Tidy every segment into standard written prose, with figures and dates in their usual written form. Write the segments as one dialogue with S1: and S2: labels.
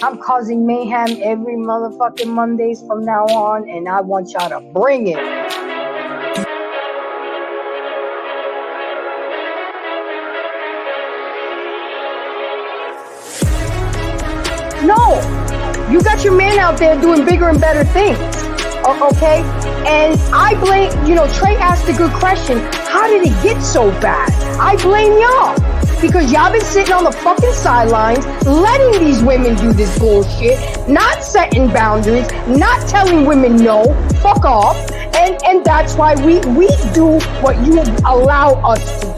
S1: I'm causing mayhem every motherfucking Mondays from now on, and I want y'all to bring it. No, you got your man out there doing bigger and better things, okay? And I blame, Trey asked a good question. How did it get so bad? I blame y'all. Because y'all been sitting on the fucking sidelines, letting these women do this bullshit, not setting boundaries, not telling women no, fuck off, and that's why we do what you allow us to do.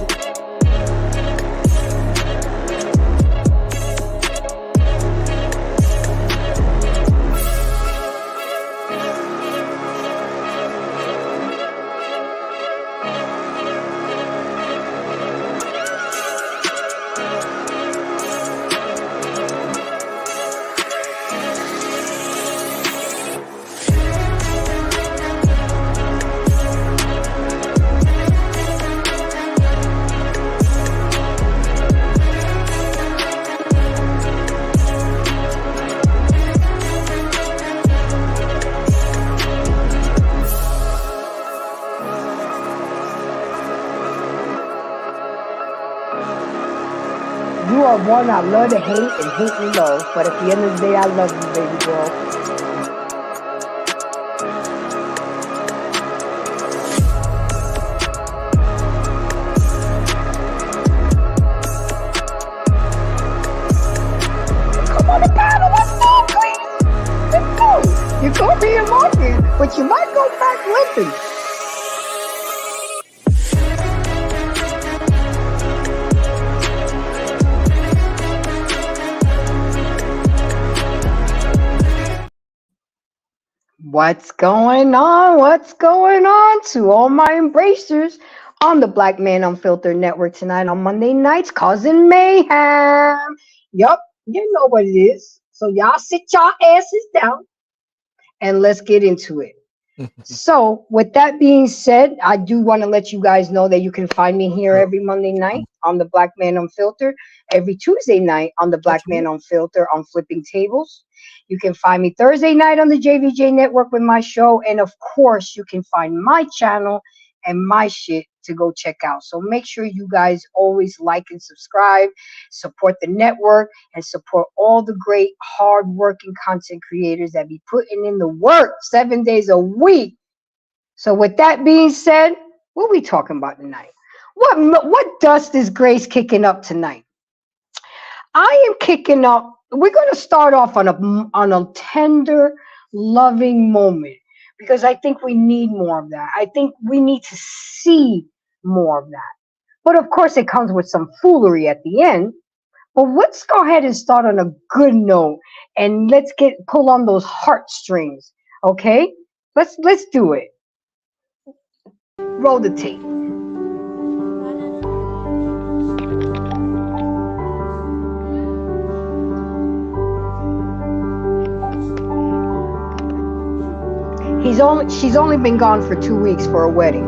S1: You are one I love to hate and hate to love, but at the end of the day, I love you, baby girl. Come on the battle, let's go, please. Let's go. You're going to be emotional, but you might go back limping. What's going on? What's going on to all my embracers on the Black Man Unfiltered Network tonight on Monday nights, causing mayhem. Yup, you know what it is. So y'all sit y'all asses down and let's get into it. So with that being said, I do want to let you guys know that you can find me here every Monday night on the Black Man Unfiltered, every Tuesday night on the Black Man Unfiltered on Flipping Tables. You can find me Thursday night on the JVJ Network with my show. And of course, you can find my channel and my shit to go check out. So make sure you guys always like and subscribe, support the network, and support all the great hard-working content creators that be putting in the work 7 days a week. So with that being said, what are we talking about tonight? What dust is Grace kicking up tonight? I am kicking up. We're going to start off on a tender, loving moment because I think we need more of that. I think we need to see more of that. But of course, it comes with some foolery at the end. But let's go ahead and start on a good note and let's pull on those heartstrings. Okay, let's do it. Roll the tape. She's only been gone for 2 weeks for a wedding.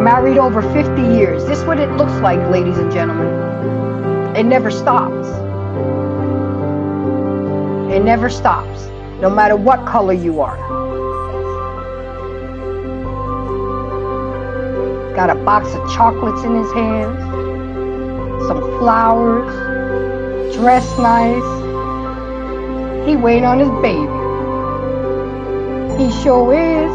S1: Married over 50 years. This is what it looks like, ladies and gentlemen. It never stops. It never stops, no matter what color you are. Got a box of chocolates in his hands, some flowers, dressed nice. He waiting on his baby. He sure is.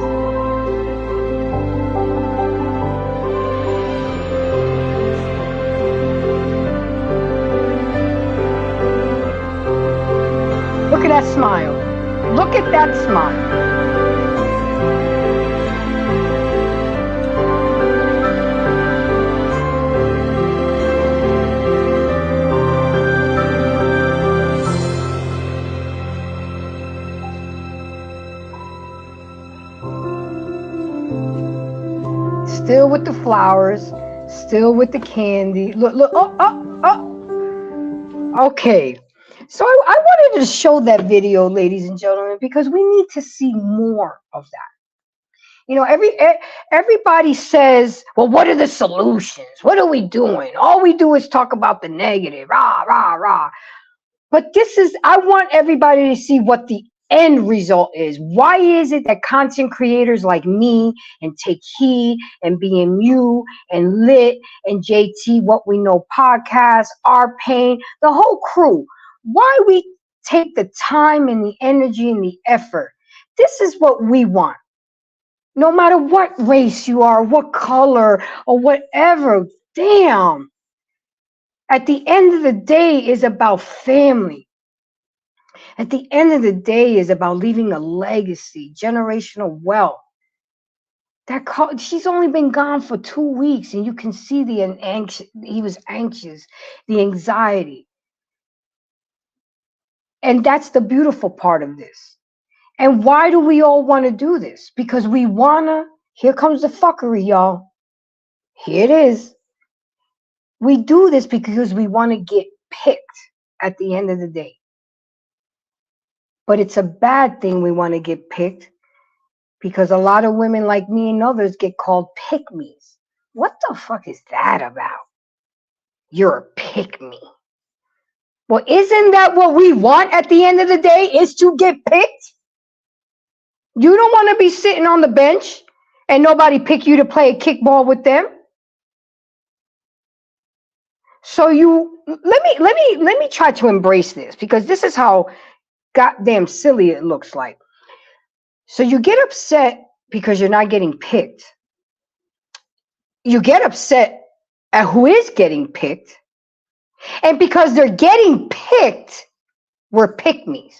S1: Look at that smile. Look at that smile. Still with the flowers, still with the candy. Look, look, oh. Okay. So I wanted to show that video, ladies and gentlemen, because we need to see more of that. You know, everybody says, well, what are the solutions? What are we doing? All we do is talk about the negative, rah, rah, rah. But I want everybody to see what the end result is. Why is it that content creators like me and Take Heed and BMU and Lit and JT, What We Know podcast, Our Pain, the whole crew, why we take the time and the energy and the effort? This is what we want. No matter what race you are, what color or whatever, damn. At the end of the day is about family. At the end of the day is about leaving a legacy, generational wealth. She's only been gone for 2 weeks, and you can see he was anxious, the anxiety. And that's the beautiful part of this. And why do we all want to do this? Because we wanna, here comes the fuckery, y'all. Here it is. We do this because we want to get picked at the end of the day. But it's a bad thing we want to get picked, because a lot of women like me and others get called pick-me's. What the fuck is that about? You're a pick-me. Well, isn't that what we want at the end of the day, is to get picked? You don't want to be sitting on the bench and nobody pick you to play a kickball with them. So let me try to embrace this, because this is how goddamn silly it looks like. So you get upset because you're not getting picked. You get upset at who is getting picked. And because they're getting picked, we're pick-me's.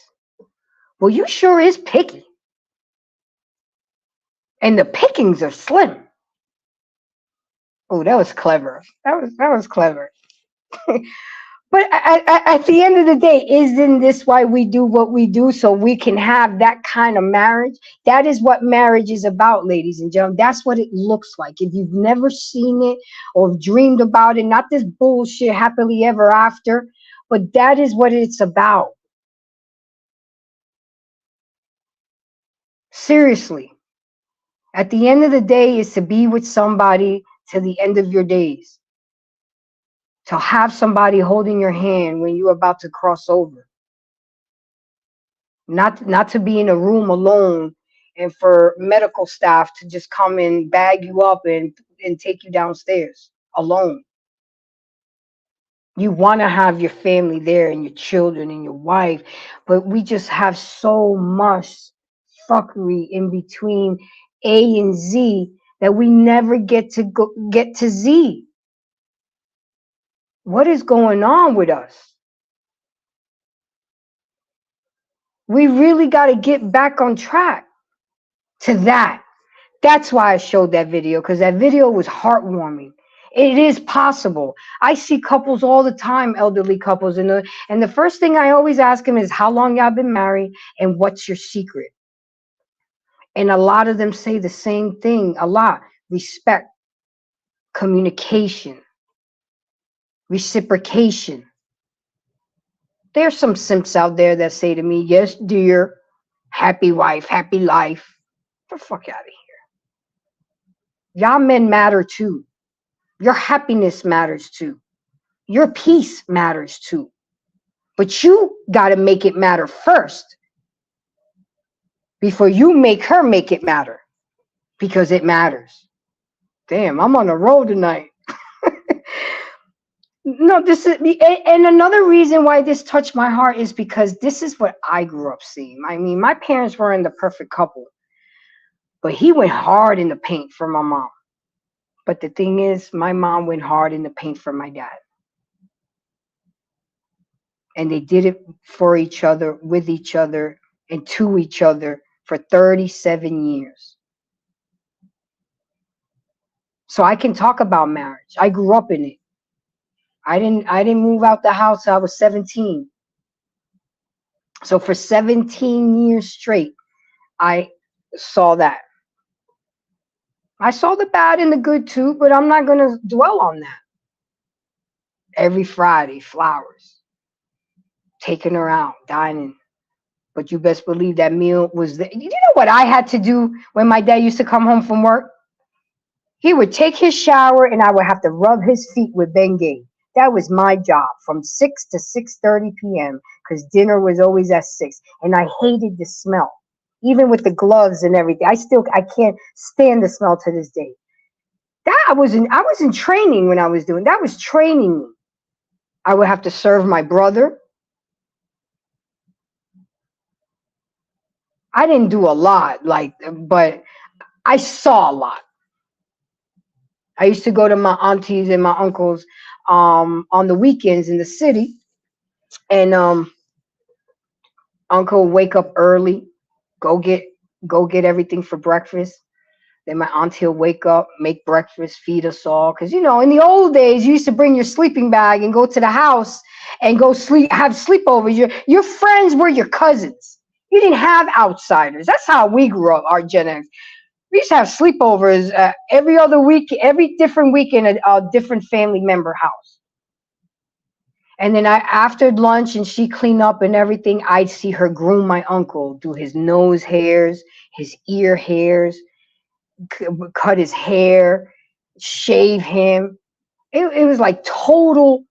S1: Well, you sure is picky. And the pickings are slim. Oh, that was clever. That was clever. But at the end of the day, isn't this why we do what we do? So we can have that kind of marriage? That is what marriage is about, ladies and gentlemen. That's what it looks like. If you've never seen it or dreamed about it, not this bullshit happily ever after, but that is what it's about. Seriously. At the end of the day is to be with somebody to the end of your days. To have somebody holding your hand when you're about to cross over. Not to be in a room alone and for medical staff to just come and bag you up and take you downstairs alone. You want to have your family there and your children and your wife, but we just have so much fuckery in between A and Z that we never get to Z. What is going on with us? We really got to get back on track to that. That's why I showed that video, because that video was heartwarming. It is possible. I see couples all the time, elderly couples, and the first thing I always ask them is, how long y'all been married and what's your secret? And a lot of them say the same thing a lot. Respect, communication, reciprocation. There's some simps out there that say to me, yes, dear, happy wife, happy life. Get the fuck out of here. Y'all men matter too. Your happiness matters too. Your peace matters too. But you got to make it matter first before you make her make it matter, because it matters. Damn, I'm on a roll tonight. No, this is, and another reason why this touched my heart is because this is what I grew up seeing. I mean, my parents weren't the perfect couple, but he went hard in the paint for my mom. But the thing is, my mom went hard in the paint for my dad. And they did it for each other, with each other, and to each other for 37 years. So I can talk about marriage. I grew up in it. I didn't move out the house till I was 17. So for 17 years straight, I saw that. I saw the bad and the good too, but I'm not going to dwell on that. Every Friday, flowers, taking her out, dining. But you best believe that meal was there. You know what I had to do when my dad used to come home from work? He would take his shower and I would have to rub his feet with Bengay. That was my job from 6 to 6:30 p.m. because dinner was always at 6. And I hated the smell. Even with the gloves and everything. I can't stand the smell to this day. That I was in training when I was doing that. Was training me. I would have to serve my brother. I didn't do a lot, but I saw a lot. I used to go to my aunties and my uncles on the weekends in the city, and uncle would wake up early, go get everything for breakfast. Then my auntie will wake up, make breakfast, feed us all. Because, in the old days, you used to bring your sleeping bag and go to the house and go sleep, have sleepovers. Your friends were your cousins. You didn't have outsiders. That's how we grew up, our Gen X. We used to have sleepovers every other week, every different week in a different family member house. And then after lunch and she clean up and everything, I'd see her groom my uncle, do his nose hairs, his ear hairs, cut his hair, shave him. It was like total.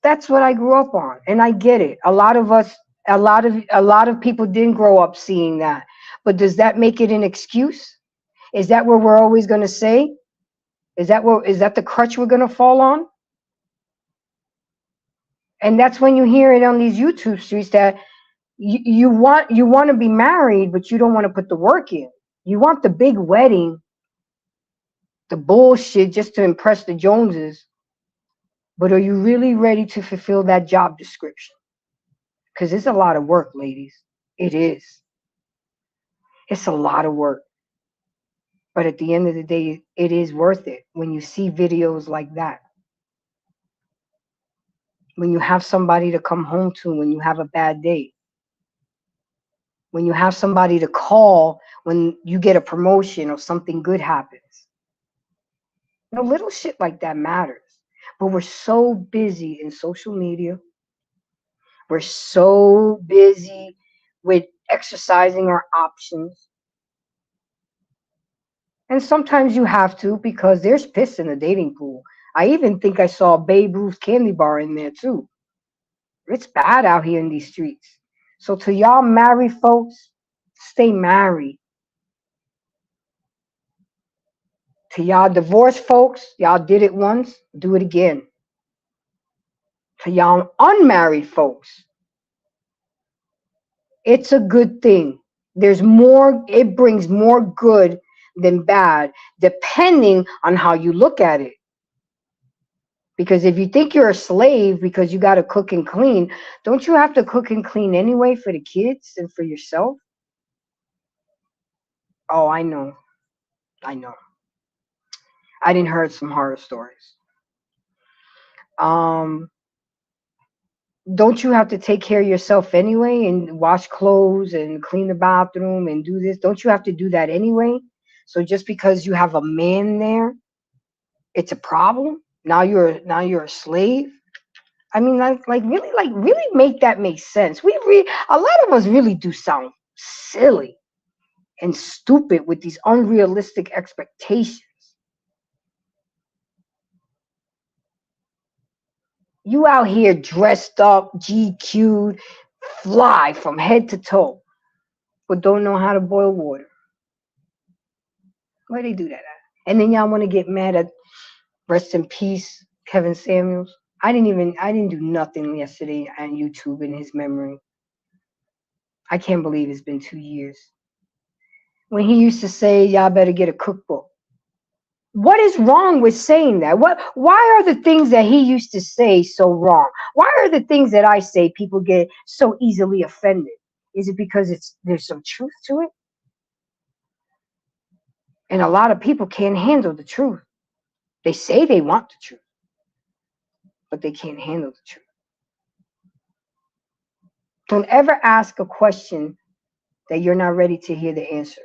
S1: That's what I grew up on, and I get it. A lot of people didn't grow up seeing that. But does that make it an excuse? Is that what we're always going to say? Is that the crutch we're going to fall on? And that's when you hear it on these YouTube streets that you want to be married, but you don't want to put the work in. You want the big wedding, the bullshit just to impress the Joneses. But are you really ready to fulfill that job description? Because it's a lot of work, ladies. It is. It's a lot of work. But at the end of the day, it is worth it when you see videos like that. When you have somebody to come home to when you have a bad day. When you have somebody to call when you get a promotion or something good happens. Little shit like that matters. But we're so busy in social media. We're so busy with exercising our options. And sometimes you have to because there's piss in the dating pool. I even think I saw Babe Ruth's candy bar in there too. It's bad out here in these streets. So to y'all married folks, stay married. To y'all divorced folks, y'all did it once, do it again. To y'all unmarried folks, it's a good thing. It brings more good than bad, depending on how you look at it. Because if you think you're a slave because you got to cook and clean, don't you have to cook and clean anyway for the kids and for yourself? Oh, I know. I didn't heard some horror stories. Don't you have to take care of yourself anyway and wash clothes and clean the bathroom and do this? Don't you have to do that anyway? So just because you have a man there, it's a problem? Now you're a slave? I mean, really make that make sense. A lot of us really do sound silly and stupid with these unrealistic expectations. You out here dressed up, GQ'd, fly from head to toe, but don't know how to boil water. Where they do that at? And then y'all want to get mad at rest in peace, Kevin Samuels. I didn't do nothing yesterday on YouTube in his memory. I can't believe it's been 2 years. When he used to say, y'all better get a cookbook. What is wrong with saying that? Why are the things that he used to say so wrong? Why are the things that I say people get so easily offended? Is it because there's some truth to it? And a lot of people can't handle the truth. They say they want the truth, but they can't handle the truth. Don't ever ask a question that you're not ready to hear the answer.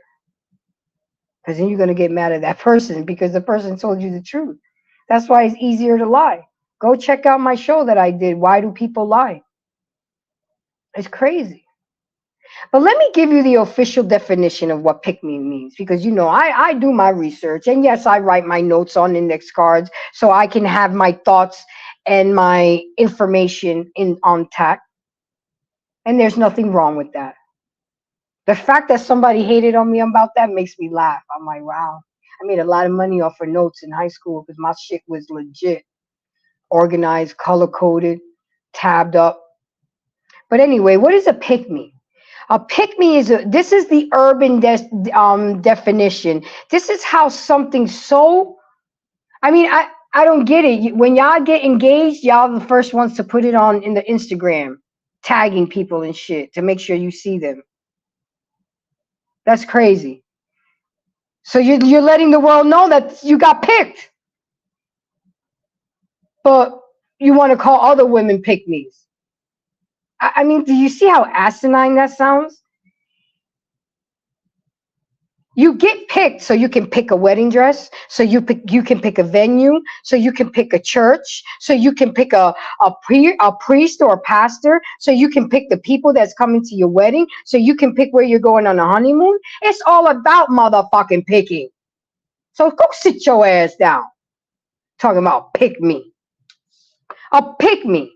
S1: Because then you're going to get mad at that person because the person told you the truth. That's why it's easier to lie. Go check out my show that I did, Why Do People Lie? It's crazy. But let me give you the official definition of what pick me means, because I do my research, and yes, I write my notes on index cards so I can have my thoughts and my information on tact. And there's nothing wrong with that. The fact that somebody hated on me about that makes me laugh. I'm like, wow, I made a lot of money off of notes in high school because my shit was legit, organized, color coded, tabbed up. But anyway, what is a pick me? A pick me this is the urban definition. This is how something so, I don't get it. When y'all get engaged, y'all the first ones to put it on in the Instagram, tagging people and shit to make sure you see them. That's crazy. So you're letting the world know that you got picked. But you want to call other women pick me's. I mean, do you see how asinine that sounds? You get picked so you can pick a wedding dress, so you can pick a venue, so you can pick a church, so you can pick a priest or a pastor, so you can pick the people that's coming to your wedding, so you can pick where you're going on a honeymoon. It's all about motherfucking picking. So go sit your ass down. Talking about pick me. A pick me.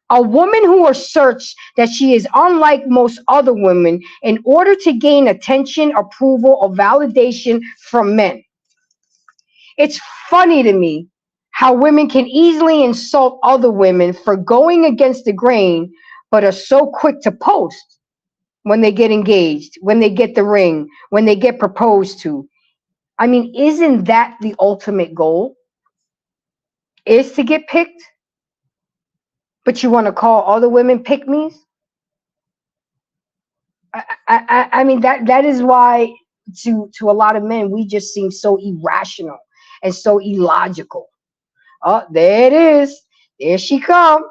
S1: A woman who asserts that she is unlike most other women in order to gain attention, approval, or validation from men. It's funny to me how women can easily insult other women for going against the grain, but are so quick to post when they get engaged, when they get the ring, when they get proposed to. I mean, isn't that the ultimate goal? Is to get picked? But you want to call other women pick-me's? I mean, that is why to a lot of men, we just seem so irrational and so illogical. Oh, there it is. There she come.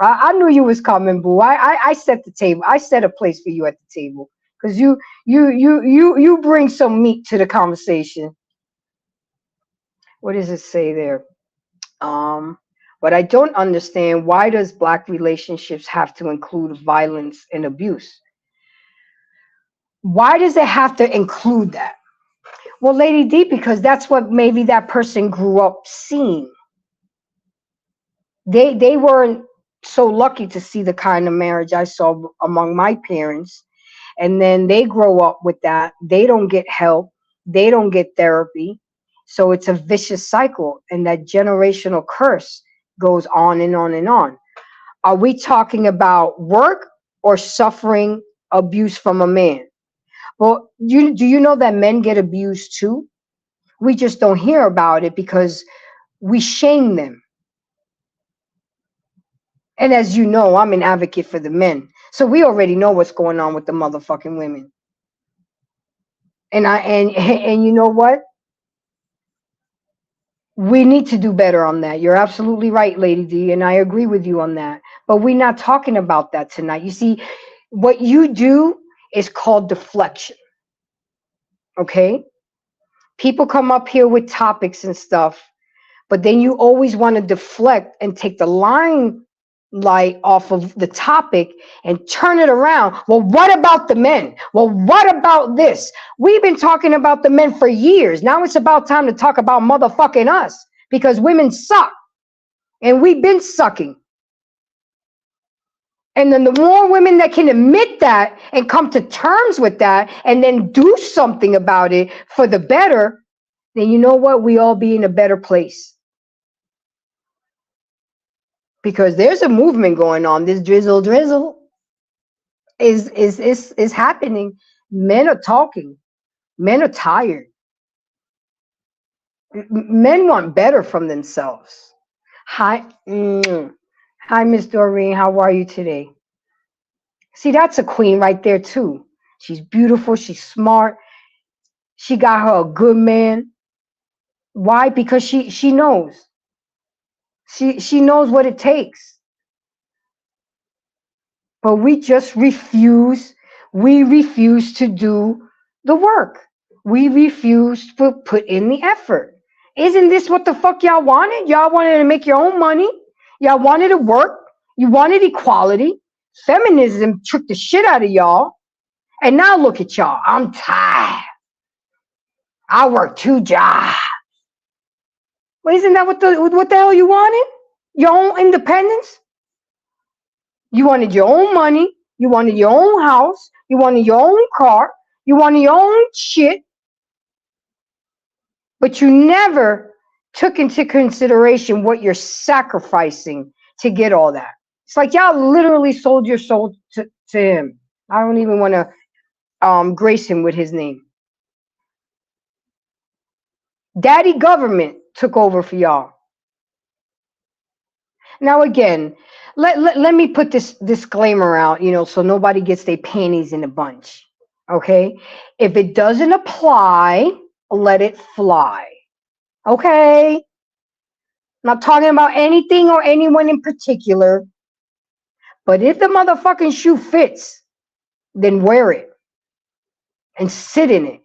S1: I knew you was coming, boo. I set the table. I set a place for you at the table because you bring some meat to the conversation. What does it say there? But I don't understand, why does Black relationships have to include violence and abuse? Why does it have to include that? Well, Lady D, because that's what maybe that person grew up seeing. They weren't so lucky to see the kind of marriage I saw among my parents. And then they grow up with that. They don't get help. They don't get therapy. So it's a vicious cycle. And that generational curse goes on and on and on. Are we talking about work or suffering abuse from a man? Well, do you know that men get abused too? We just don't hear about it because we shame them. And as you know, I'm an advocate for the men. So we already know what's going on with the motherfucking women. And you know what? We need to do better on that. You're absolutely right, Lady D, and I agree with you on that. But we're not talking about that tonight. You see, what you do is called deflection. Okay? People come up here with topics and stuff, but then you always want to deflect and take the limelight off of the topic and turn it around. Well, what about the men? Well, what about this? We've been talking about the men for years. Now it's about time to talk about motherfucking us, because women suck and we've been sucking. And then the more women that can admit that and come to terms with that and then do something about it for the better, then you know what? We all be in a better place. Because there's a movement going on. This drizzle is happening. Men are talking. Men are tired. Men want better from themselves. Hi, hi, Miss Doreen. How are you today? See, that's a queen right there too. She's beautiful. She's smart. She got her a good man. Why? Because she knows. She knows what it takes. But we just refuse. We refuse to do the work. We refuse to put in the effort. Isn't this what the fuck y'all wanted? Y'all wanted to make your own money. Y'all wanted to work. You wanted equality. Feminism took the shit out of y'all. And now look at y'all. I'm tired. I work 2 jobs. Well, isn't that what the hell you wanted? Your own independence? You wanted your own money. You wanted your own house. You wanted your own car. You wanted your own shit. But you never took into consideration what you're sacrificing to get all that. It's like y'all literally sold your soul to him. I don't even want to grace him with his name. Daddy government took over for y'all. Now again, let me put this disclaimer out, so nobody gets their panties in a bunch. Okay? If it doesn't apply, let it fly. Okay? I'm not talking about anything or anyone in particular. But if the motherfucking shoe fits, then wear it. And sit in it.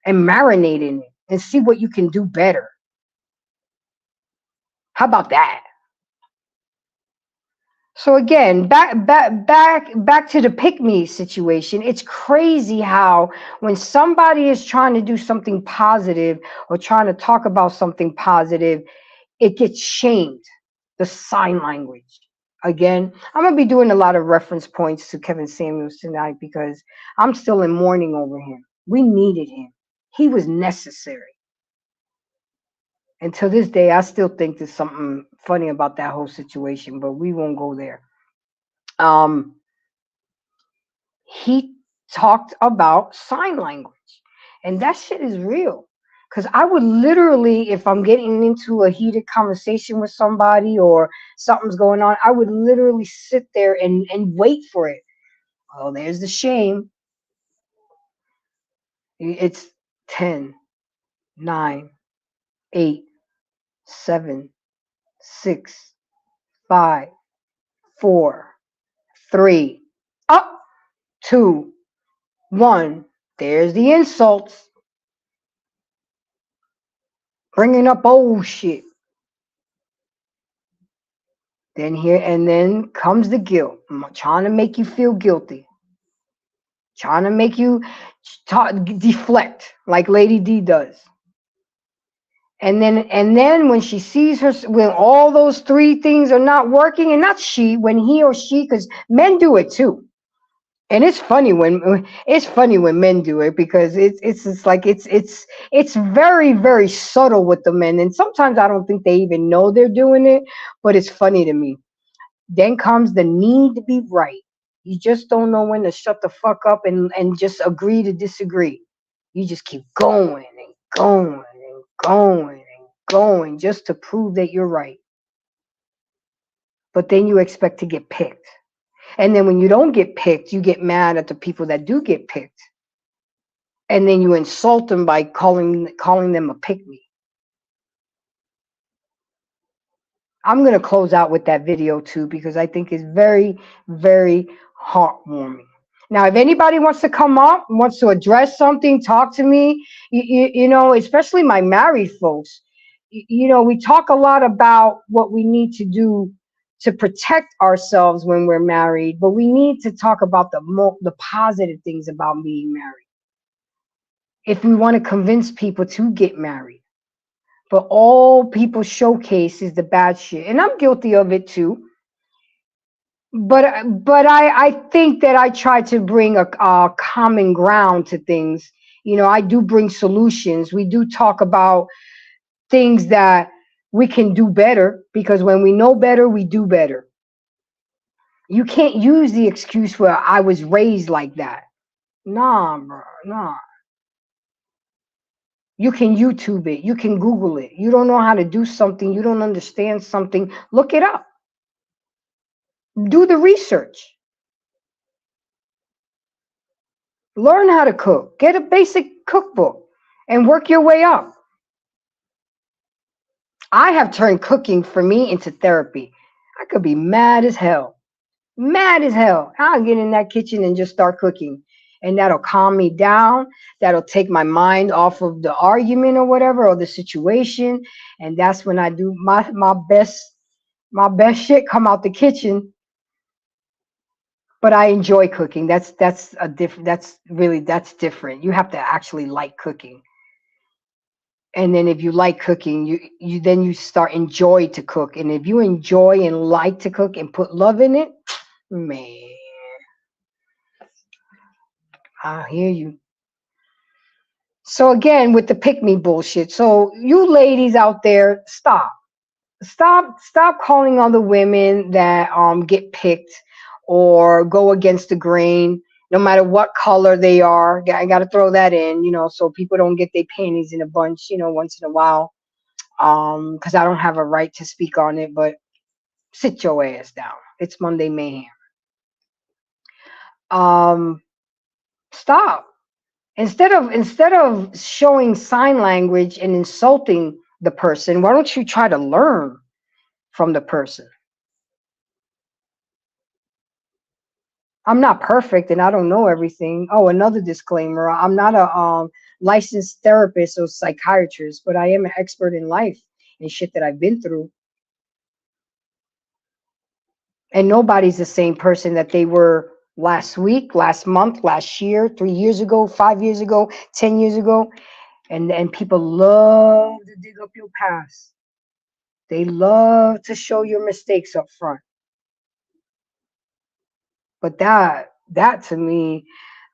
S1: And marinate in it. And see what you can do better. How about that? So again, back to the pick-me situation. It's crazy how when somebody is trying to do something positive or trying to talk about something positive, it gets shamed. The sign language. Again, I'm going to be doing a lot of reference points to Kevin Samuels tonight because I'm still in mourning over him. We needed him. He was necessary. And to this day, I still think there's something funny about that whole situation, but we won't go there. He talked about sign language, and that shit is real. Because I would literally, if I'm getting into a heated conversation with somebody or something's going on, I would literally sit there and wait for it. Oh, there's the shame. It's 10, 9, 8, 7, 6, 5, 4, 3, up, 2, 1. There's the insults. Bringing up old shit. Then comes the guilt. I'm trying to make you feel guilty. Trying to make you deflect like Lady D does. And then when she sees when all those 3 things are not working, and not she, when he or she, because men do it too. And it's funny when men do it because it's very, very subtle with the men. And sometimes I don't think they even know they're doing it, but it's funny to me. Then comes the need to be right. You just don't know when to shut the fuck up and just agree to disagree. You just keep going and going and going and going just to prove that you're right. But then you expect to get picked. And then when you don't get picked, you get mad at the people that do get picked. And then you insult them by calling them a pick-me. I'm going to close out with that video too because I think it's very, very heartwarming. Now, if anybody wants to come up, wants to address something, talk to me, especially my married folks, we talk a lot about what we need to do to protect ourselves when we're married, but we need to talk about the positive things about being married. If we want to convince people to get married. But all people showcase is the bad shit. And I'm guilty of it too. but I think that I try to bring a common ground to things. You know, I do bring solutions. We do talk about things that we can do better, because when we know better, we do better. You can't use the excuse where I was raised like that. Nah, bro, nah. You can YouTube it. You can Google it. You don't know how to do something. You don't understand something. Look it up. Do the research. Learn how to cook. Get a basic cookbook and work your way up. I have turned cooking for me into therapy. I could be mad as hell. Mad as hell. I'll get in that kitchen and just start cooking. And that'll calm me down. That'll take my mind off of the argument or whatever, or the situation. And that's when I do my best shit come out the kitchen. But I enjoy cooking. That's different. You have to actually like cooking. And then if you like cooking, you start enjoy to cook. And if you enjoy and like to cook and put love in it, man, I hear you. So again, with the pick me bullshit. So you ladies out there, stop calling other women that get picked or go against the grain, no matter what color they are. I got to throw that in, so people don't get their panties in a bunch, once in a while. Because I don't have a right to speak on it, but sit your ass down. It's Monday Mayhem. Um, Stop. Instead of showing sign language and insulting the person, why don't you try to learn from the person? I'm not perfect and I don't know everything. Oh, another disclaimer: I'm not a licensed therapist or psychiatrist, but I am an expert in life and shit that I've been through. And nobody's the same person that they were last week, last month, last year, 3 years ago, 5 years ago, 10 years ago. And people love to dig up your past. They love to show your mistakes up front. But that to me,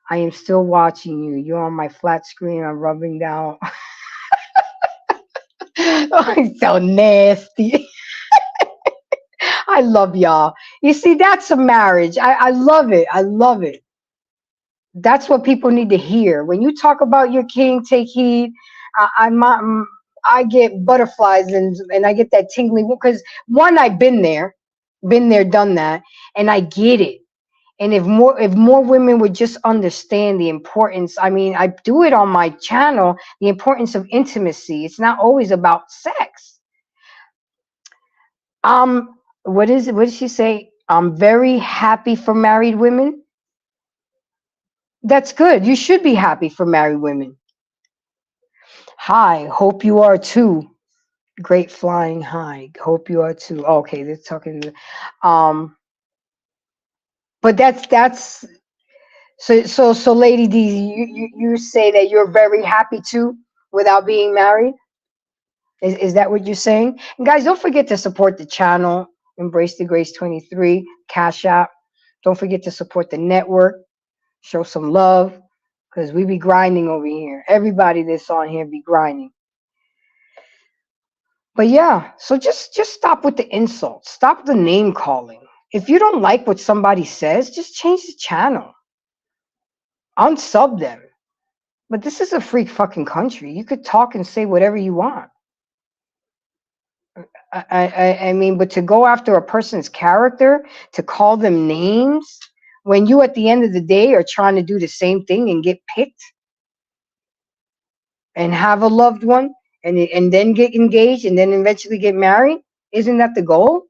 S1: I am still watching you. You're on my flat screen. I'm rubbing down. Oh, it's so nasty. I love y'all. You see, that's a marriage. I love it. I love it. That's what people need to hear. When you talk about your king, take heed. I get butterflies and I get that tingling because one, I've been there, done that, and I get it. And if more women would just understand the importance, I mean, I do it on my channel, the importance of intimacy. It's not always about sex. What is it? What did she say? I'm very happy for married women. That's good. You should be happy for married women. Hi, hope you are too. Great flying high. Hope you are too. Okay, they're talking. Um, but that's so Lady D, you say that you're very happy too without being married. Is that what you're saying? And guys, don't forget to support the channel. Embrace the Grace 23 Cash App. Don't forget to support the network. Show some love because we be grinding over here. Everybody that's on here be grinding. But yeah, so just stop with the insults. Stop the name calling. If you don't like what somebody says, just change the channel. Unsub them. But this is a free fucking country. You could talk and say whatever you want. I mean, but to go after a person's character, to call them names, when you at the end of the day are trying to do the same thing and get picked and have a loved one and then get engaged and then eventually get married, isn't that the goal?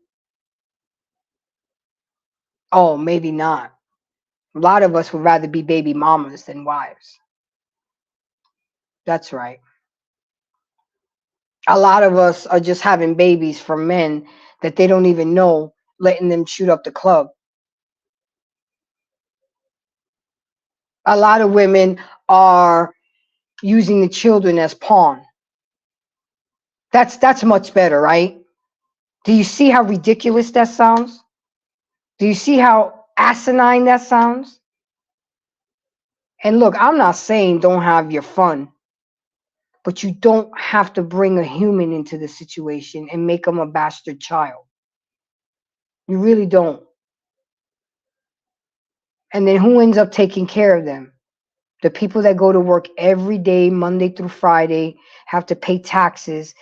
S1: Oh, maybe not. A lot of us would rather be baby mamas than wives. That's right. A lot of us are just having babies from men that they don't even know, letting them shoot up the club. A lot of women are using the children as pawn. That's much better, right? Do you see how ridiculous that sounds? Do you see how asinine that sounds? And look, I'm not saying don't have your fun, but you don't have to bring a human into the situation and make them a bastard child. You really don't. And then who ends up taking care of them? The people that go to work every day, Monday through Friday, have to pay taxes.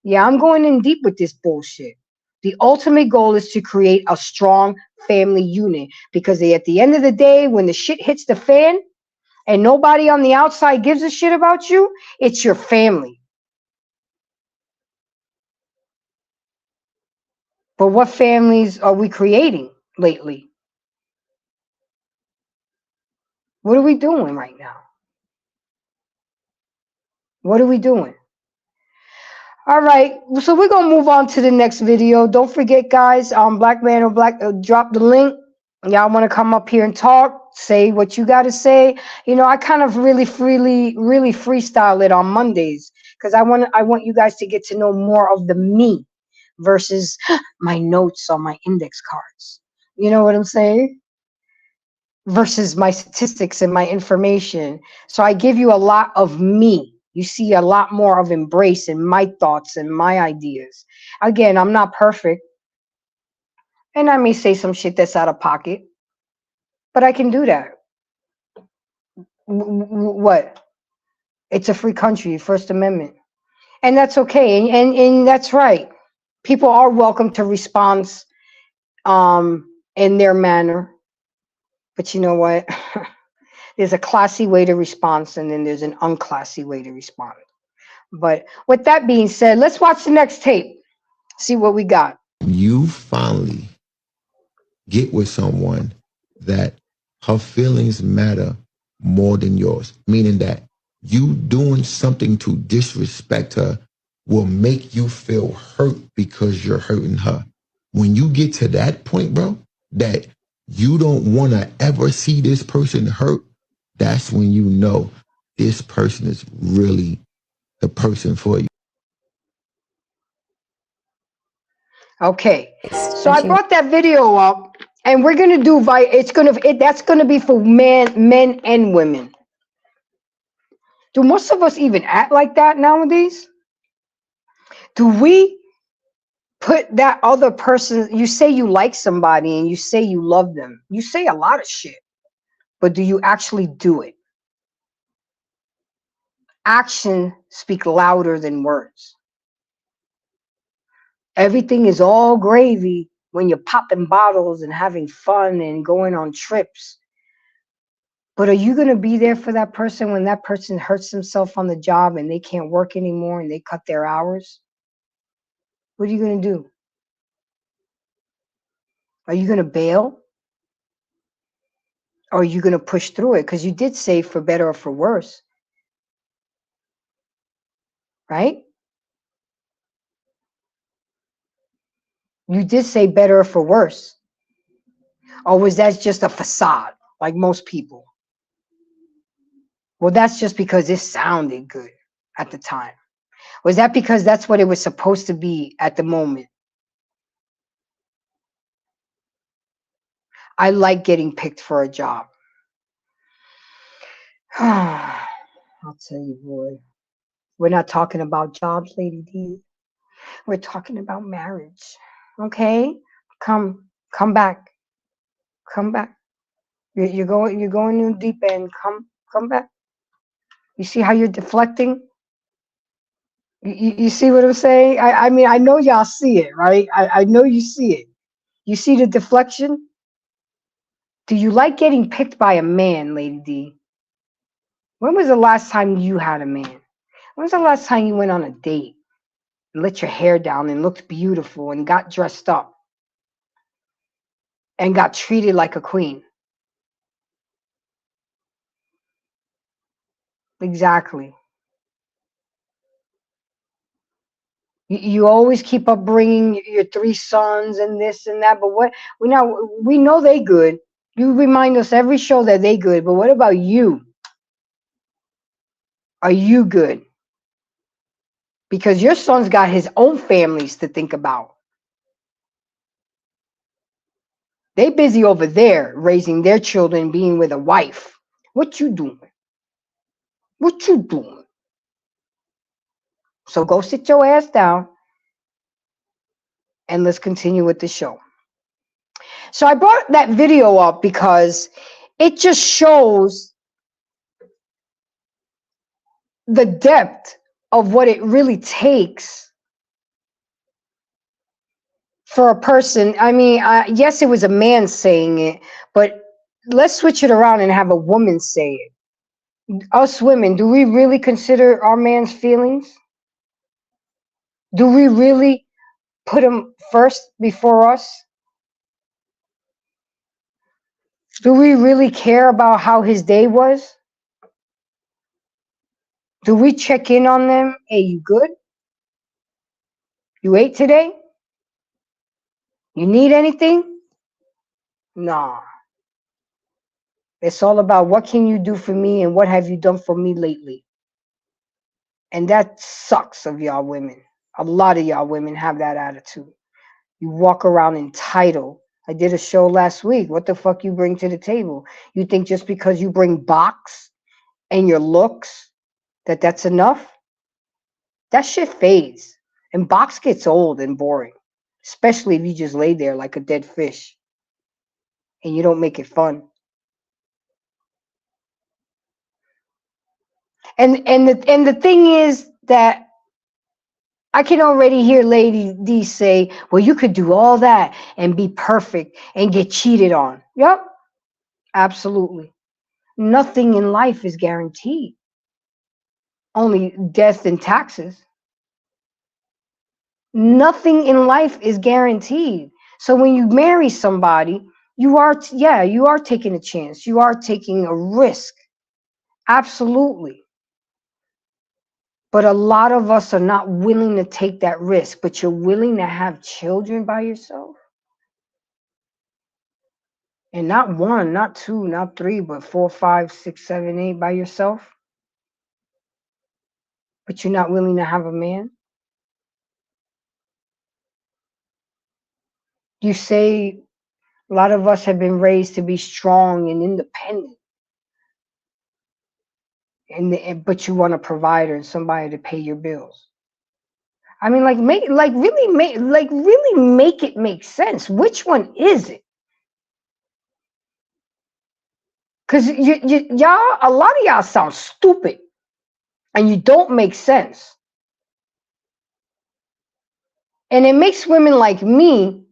S1: Yeah, I'm going in deep with this bullshit. The ultimate goal is to create a strong family unit because at the end of the day, when the shit hits the fan and nobody on the outside gives a shit about you, it's your family. But what families are we creating lately? What are we doing right now? What are we doing? All right, so we're gonna move on to the next video. Don't forget, guys. Black Man or Black, drop the link. Y'all want to come up here and talk? Say what you got to say. You know, I kind of really freestyle it on Mondays because I want you guys to get to know more of the me versus my notes on my index cards. You know what I'm saying? Versus my statistics and my information. So I give you a lot of me. You see a lot more of embrace in my thoughts and my ideas. Again, I'm not perfect. And I may say some shit that's out of pocket, but I can do that. What? It's a free country, First Amendment. And that's okay. And that's right. People are welcome to respond in their manner. But you know what? There's a classy way to respond, and then there's an unclassy way to respond. But with that being said, let's watch the next tape. See what we got.
S2: You finally get with someone that her feelings matter more than yours, meaning that you doing something to disrespect her will make you feel hurt because you're hurting her. When you get to that point, bro, that you don't want to ever see this person hurt, that's when you know this person is really the person for you.
S1: Okay, so I brought that video up, and we're gonna do that's gonna be for men and women. Do most of us even act like that nowadays? Do we put that other person? You say you like somebody and you say you love them. You say a lot of shit, but do you actually do it? Action speak louder than words. Everything is all gravy when you're popping bottles and having fun and going on trips. But are you going to be there for that person when that person hurts himself on the job and they can't work anymore and they cut their hours? What are you going to do? Are you going to bail? Or are you going to push through it? Because you did say for better or for worse. Right? You did say better or for worse. Or was that just a facade, like most people? Well, that's just because it sounded good at the time. Was that because that's what it was supposed to be at the moment? I like getting picked for a job. I'll tell you, boy. We're not talking about jobs, Lady D. We're talking about marriage. Okay? Come back. Come back. You're going in deep end. Come back. You see how you're deflecting? You see what I'm saying? I mean, I know y'all see it, right? I know you see it. You see the deflection? Do you like getting picked by a man, Lady D? When was the last time you had a man? When was the last time you went on a date and let your hair down and looked beautiful and got dressed up and got treated like a queen? Exactly. You always keep up bringing your three sons and this and that, but what we know they good. You remind us every show that they good, but what about you? Are you good? Because your son's got his own families to think about. They busy over there raising their children, being with a wife. What you doing? What you doing? So go sit your ass down and let's continue with the show. So I brought that video up because it just shows the depth of what it really takes for a person. I mean, yes, it was a man saying it, but let's switch it around and have a woman say it. Us women, do we really consider our man's feelings? Do we really put him first before us? Do we really care about how his day was? Do we check in on them? Hey, you good? You ate today? You need anything? Nah. It's all about what can you do for me and what have you done for me lately? And that sucks of y'all women. A lot of y'all women have that attitude. You walk around entitled. I did a show last week. What the fuck you bring to the table? You think just because you bring box and your looks that's enough? That shit fades. And box gets old and boring. Especially if you just lay there like a dead fish and you don't make it fun. And the thing is that I can already hear Lady D say, well, you could do all that and be perfect and get cheated on. Yep, absolutely. Nothing in life is guaranteed. Only death and taxes. Nothing in life is guaranteed. So when you marry somebody, you are taking a chance. You are taking a risk. Absolutely. But a lot of us are not willing to take that risk. But you're willing to have children by yourself? And not one, not two, not three, but 4, 5, 6, 7, 8 by yourself? But you're not willing to have a man? You say a lot of us have been raised to be strong and independent. But you want a provider and somebody to pay your bills. I mean, really make it make sense. Which one is it? Because y'all, a lot of y'all sound stupid and you don't make sense. And it makes women like me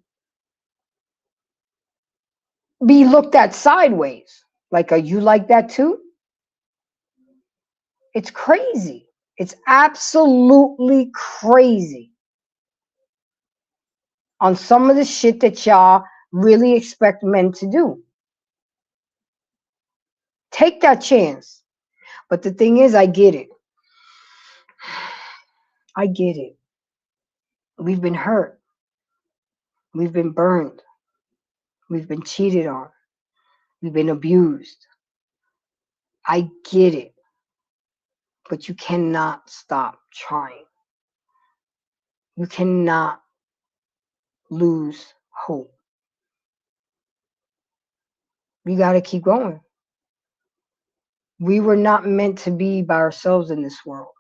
S1: be looked at sideways. Like, are you like that too? It's crazy. It's absolutely crazy on some of the shit that y'all really expect men to do. Take that chance. But the thing is, I get it. I get it. We've been hurt. We've been burned. We've been cheated on. We've been abused. I get it. But you cannot stop trying. You cannot lose hope. You got to keep going. We were not meant to be by ourselves in this world.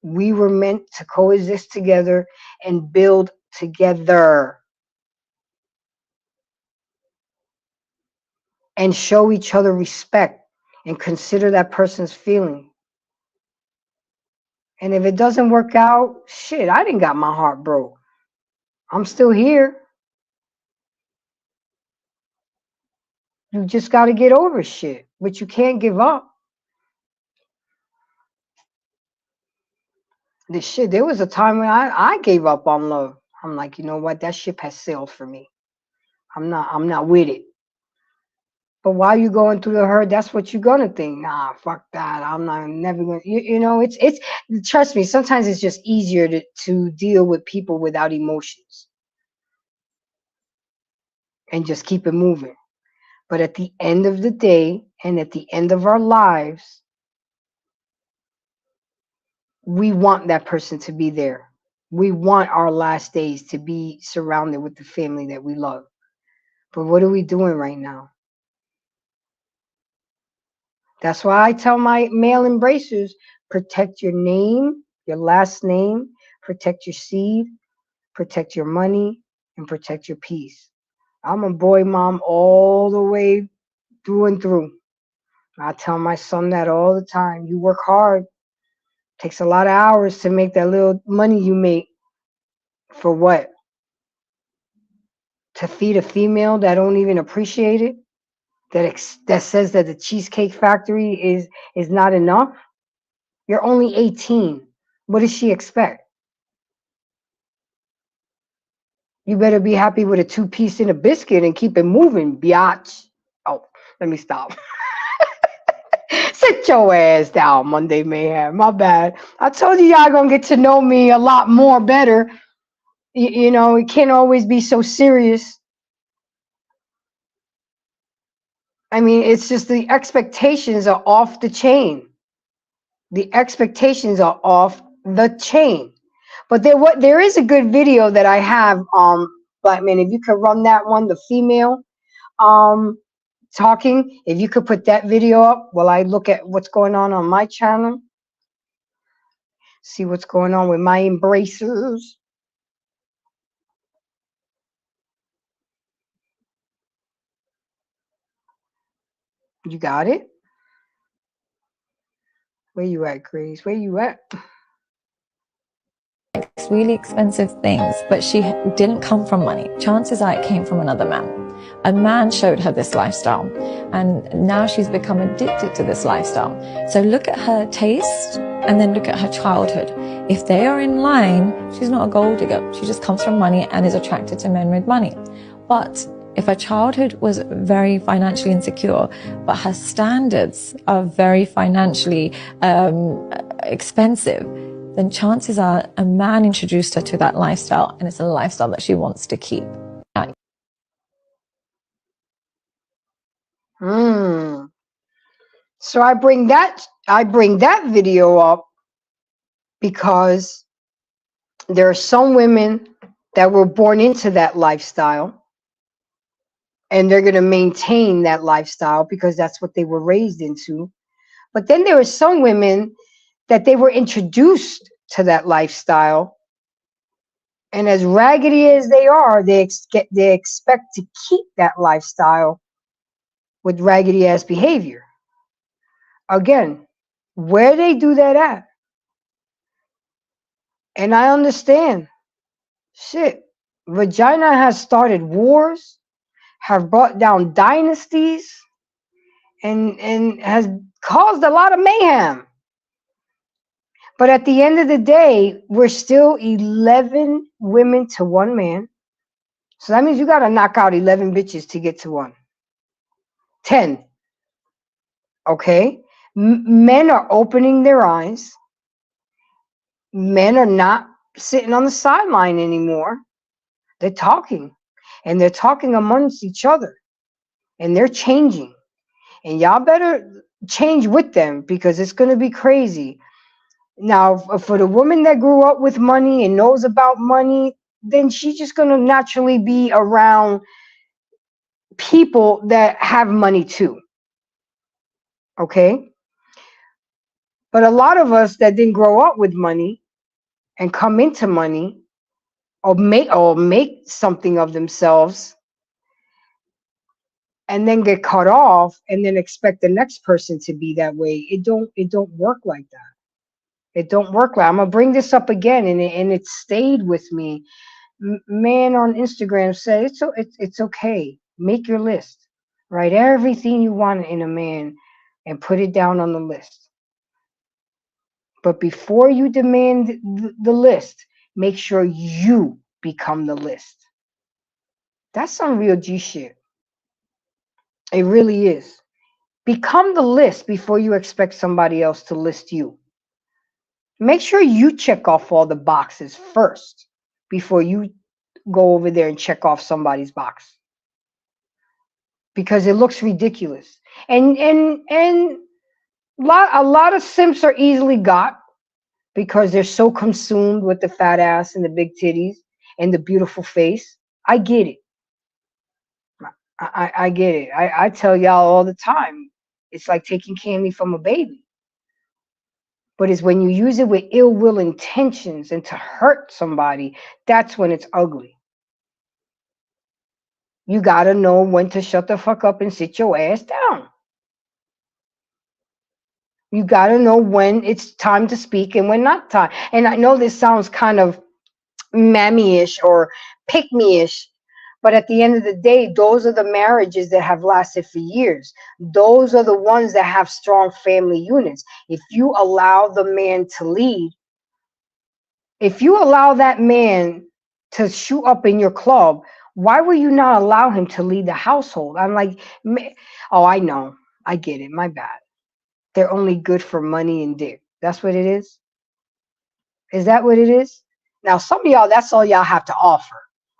S1: We were meant to coexist together and build together and show each other respect and consider that person's feeling. And if it doesn't work out, shit, I didn't got my heart broke. I'm still here. You just got to get over shit, but you can't give up. This shit, there was a time when I gave up on love. I'm like, you know what? That ship has sailed for me. I'm not with it. But while you're going through the hurt, that's what you're gonna think. Nah, fuck that. I'm never gonna. You know, it's. Trust me. Sometimes it's just easier to deal with people without emotions and just keep it moving. But at the end of the day, and at the end of our lives, we want that person to be there. We want our last days to be surrounded with the family that we love. But what are we doing right now? That's why I tell my male embracers, protect your name, your last name, protect your seed, protect your money, and protect your peace. I'm a boy mom all the way through and through. I tell my son that all the time. You work hard. Takes a lot of hours to make that little money you make. For what? To feed a female that don't even appreciate it? That says that the Cheesecake Factory is not enough? You're only 18. What does she expect? You better be happy with a 2-piece and a biscuit and keep it moving, biatch. Oh, let me stop. Sit your ass down, Monday Mayhem. My bad. I told you y'all gonna get to know me a lot more better. You know, it can't always be so serious. I mean, it's just the expectations are off the chain. The expectations are off the chain. But there is a good video that I have, Black man. If you could run that one, the female talking. If you could put that video up while I look at what's going on my channel, see what's going on with my embracers. You got it? Where you at, Grace? Where you at?
S3: Really expensive things, but she didn't come from money. Chances are it came from another man. A man showed her this lifestyle, and now she's become addicted to this lifestyle. So look at her taste and then look at her childhood. If they are in line, she's not a gold digger. She just comes from money and is attracted to men with money. But if her childhood was very financially insecure, but her standards are very financially expensive, then chances are a man introduced her to that lifestyle, and it's a lifestyle that she wants to keep.
S1: So I bring that video up because there are some women that were born into that lifestyle, and they're going to maintain that lifestyle because that's what they were raised into. But then there are some women that they were introduced to that lifestyle, and as raggedy as they are, they expect to keep that lifestyle with raggedy ass behavior. Again, where they do that at? And I understand. Shit, vagina has started wars, have brought down dynasties, and has caused a lot of mayhem. But at the end of the day, we're still 11 women to one man. So that means you got to knock out 11 bitches to get to one. 10. Okay? Men are opening their eyes. Men are not sitting on the sideline anymore. They're talking. And they're talking amongst each other. And they're changing. And y'all better change with them because it's going to be crazy. Now, for the woman that grew up with money and knows about money, then she's just going to naturally be around people that have money too. Okay? But a lot of us that didn't grow up with money and come into money or make something of themselves and then get cut off and then expect the next person to be that way. It don't work like that. It don't work like. I'm gonna bring this up again, and it stayed with me. Man on Instagram said it's okay. Make your list. Write everything you want in a man, and put it down on the list. But before you demand the list, make sure you become the list. That's some real G shit. It really is. Become the list before you expect somebody else to list you. Make sure you check off all the boxes first before you go over there and check off somebody's box. Because it looks ridiculous. And a lot of simps are easily got. because they're so consumed with the fat ass and the big titties and the beautiful face. I get it. I get it. I tell y'all all the time, it's like taking candy from a baby. But it's when you use it with ill will intentions and to hurt somebody, that's when it's ugly. You gotta know when to shut the fuck up and sit your ass down. You gotta know when it's time to speak and when not time. And I know this sounds kind of mammy-ish or pick-me-ish, but at the end of the day, those are the marriages that have lasted for years. Those are the ones that have strong family units. If you allow the man to lead, if you allow that man to shoot up in your club, why will you not allow him to lead the household? I'm like, oh, I know. I get it. My bad. They're only good for money and dick. That's what it is? Is that what it is? Now, some of y'all, that's all y'all have to offer.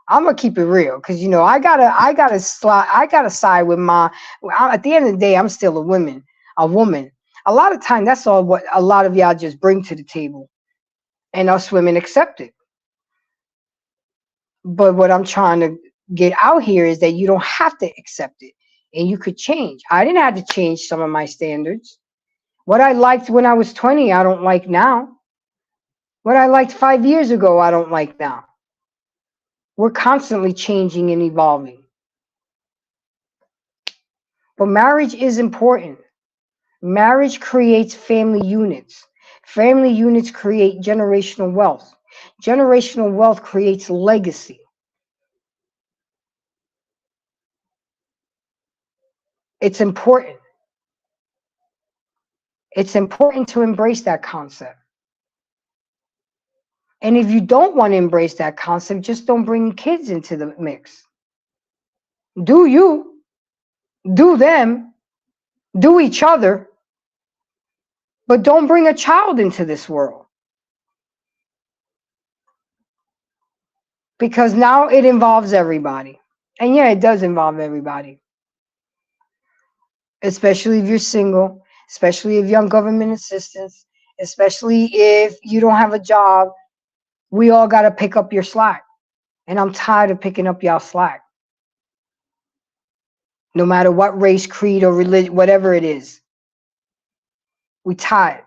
S1: I'm gonna keep it real, because I gotta side with my. At the end of the day, I'm still a woman. A woman. A lot of time, that's all what a lot of y'all just bring to the table, and us women accept it. But what I'm trying to get out here is that you don't have to accept it, and you could change. I didn't have to change some of my standards. What I liked when I was 20, I don't like now. What I liked 5 years ago, I don't like now. We're constantly changing and evolving. But marriage is important. Marriage creates family units. Family units create generational wealth. Generational wealth creates legacy. It's important. It's important to embrace that concept. And if you don't want to embrace that concept, just don't bring kids into the mix. Do you, do them, do each other, but don't bring a child into this world. Because now it involves everybody. And yeah, it does involve everybody. Especially if you're single, especially if you're on government assistance, especially if you don't have a job. We all got to pick up your slack. And I'm tired of picking up y'all slack. No matter what race, creed, or religion, whatever it is. We tired.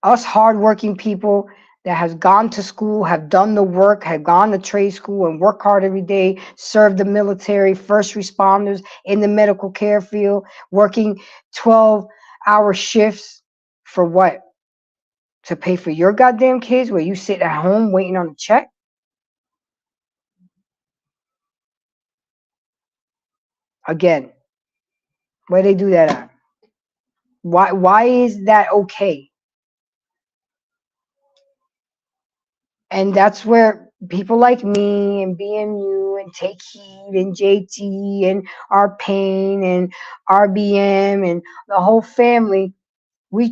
S1: Us hardworking people that has gone to school, have done the work, have gone to trade school and work hard every day, served the military, first responders in the medical care field, working 12-hour shifts for what? To pay for your goddamn kids where you sit at home waiting on a check? Again, where they do that at? Why is that okay? And that's where people like me and BMU and Take Heed and JT and our Pain and RBM and the whole family, we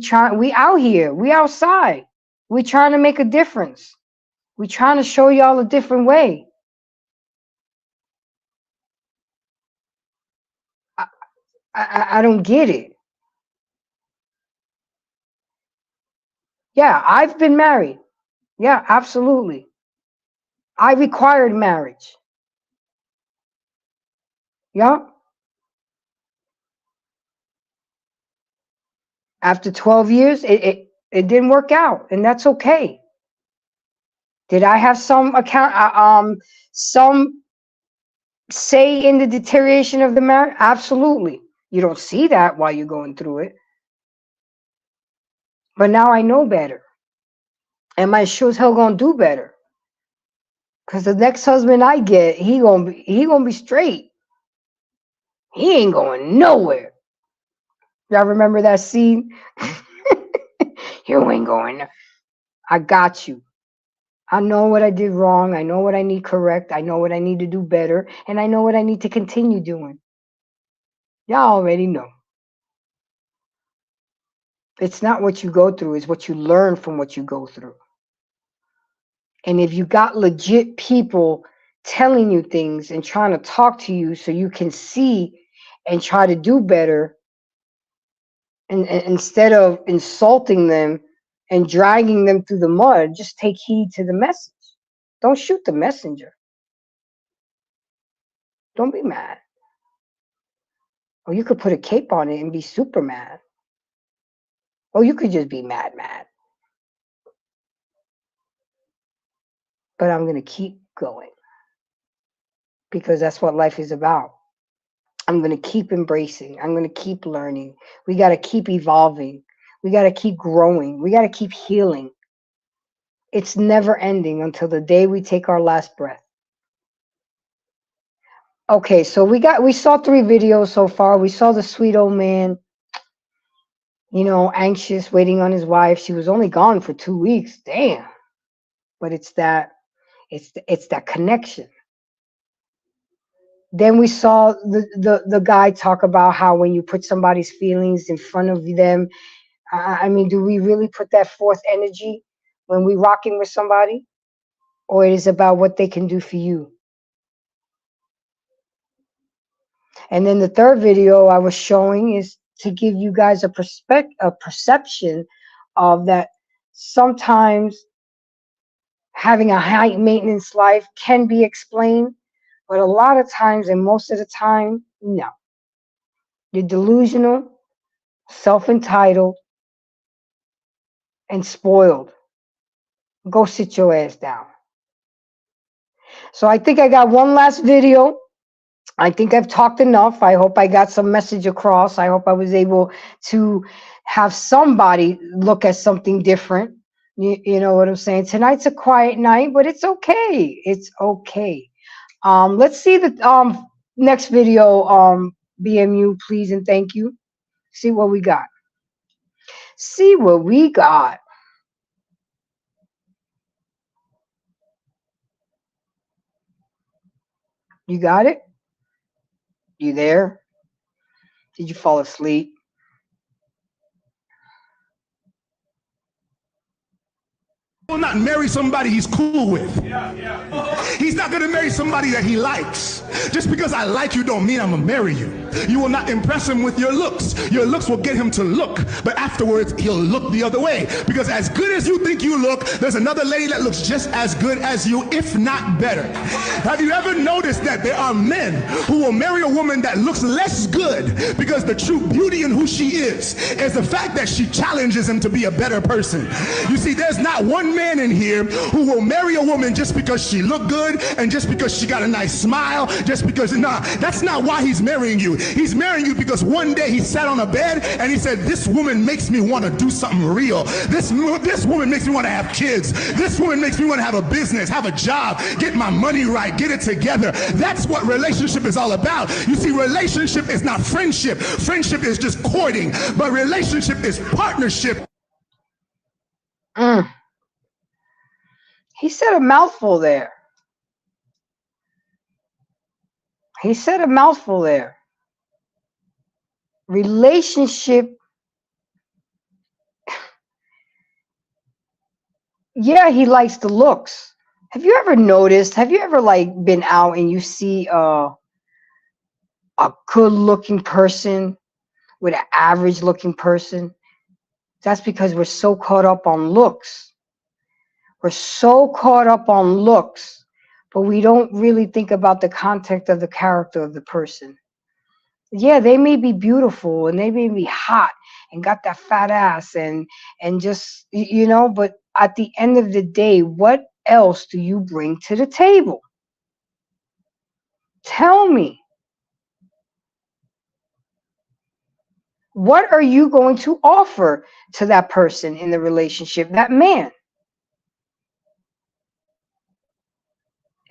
S1: out here, we outside. We trying to make a difference. We trying to show y'all a different way. I don't get it. Yeah, I've been married. Yeah, absolutely. I required marriage. Yeah. After 12 years, it didn't work out, and that's okay. Did I have some say in the deterioration of the marriage? Absolutely. You don't see that while you're going through it. But now I know better. And my sure as hell gonna do better. Cause the next husband I get, he gonna be straight. He ain't going nowhere. Y'all remember that scene? You ain't going. I got you. I know what I did wrong. I know what I need correct. I know what I need to do better. And I know what I need to continue doing. Y'all already know. It's not what you go through, it's what you learn from what you go through. And if you got legit people telling you things and trying to talk to you so you can see and try to do better, and instead of insulting them and dragging them through the mud. Just take heed to the message. Don't shoot the messenger. Don't be mad. Or you could put a cape on it and be super mad. Or you could just be mad. But I'm going to keep going because that's what life is about. I'm going to keep embracing. I'm going to keep learning. We got to keep evolving. We got to keep growing. We got to keep healing. It's never ending until the day we take our last breath. Okay, so we saw 3 videos so far. We saw the sweet old man, anxious, waiting on his wife. She was only gone for 2 weeks. Damn. But it's that connection. Then we saw the guy talk about how when you put somebody's feelings in front of them, do we really put that fourth energy when we rocking with somebody? Or it is about what they can do for you? And then the 3rd video I was showing is to give you guys a perception of that sometimes having a high maintenance life can be explained, but a lot of times and most of the time, no. You're delusional, self-entitled, and spoiled. Go sit your ass down. So I think I got one last video. I think I've talked enough. I hope I got some message across. I hope I was able to have somebody look at something different. You know what I'm saying? Tonight's a quiet night, but it's okay. It's okay. Let's see the next video. BMU, please and thank you. See what we got. See what we got. You got it? You there? Did you fall asleep?
S4: He will not marry somebody he's cool with. He's not going to marry somebody that he likes. Just because I like you don't mean I'm going to marry you. You will not impress him with your looks. Your looks will get him to look, but afterwards he'll look the other way. Because as good as you think you look, there's another lady that looks just as good as you, if not better. Have you ever noticed that there are men who will marry a woman that looks less good because the true beauty in who she is the fact that she challenges him to be a better person? You see, there's not one man in here who will marry a woman just because she looked good and just because she got a nice smile, just because, that's not why he's marrying you. He's marrying you because one day he sat on a bed and he said, this woman makes me want to do something real. This woman makes me want to have kids. This woman makes me want to have a business, have a job, get my money right, get it together. That's what relationship is all about. You see, relationship is not friendship. Friendship is just courting, but relationship is partnership.
S1: He said a mouthful there. He said a mouthful there. Relationship. Yeah, he likes the looks. Have you ever noticed? Have you ever been out and you see a good-looking person with an average-looking person? That's because we're so caught up on looks. We're so caught up on looks, but we don't really think about the context of the character of the person. Yeah, they may be beautiful and they may be hot and got that fat ass and just, but at the end of the day, what else do you bring to the table? Tell me. What are you going to offer to that person in the relationship, that man?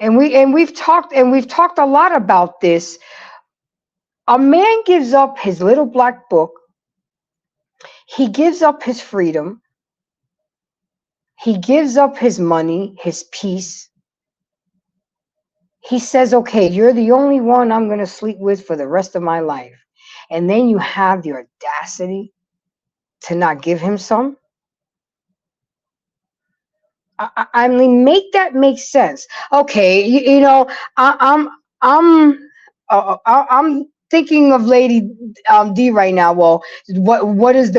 S1: And we've talked a lot about this. A man gives up his little black book. He gives up his freedom. He gives up his money, his peace. He says, okay, you're the only one I'm going to sleep with for the rest of my life. And then you have the audacity to not give him some. I mean, make that make sense. Okay, I'm thinking of Lady D right now. Well, what is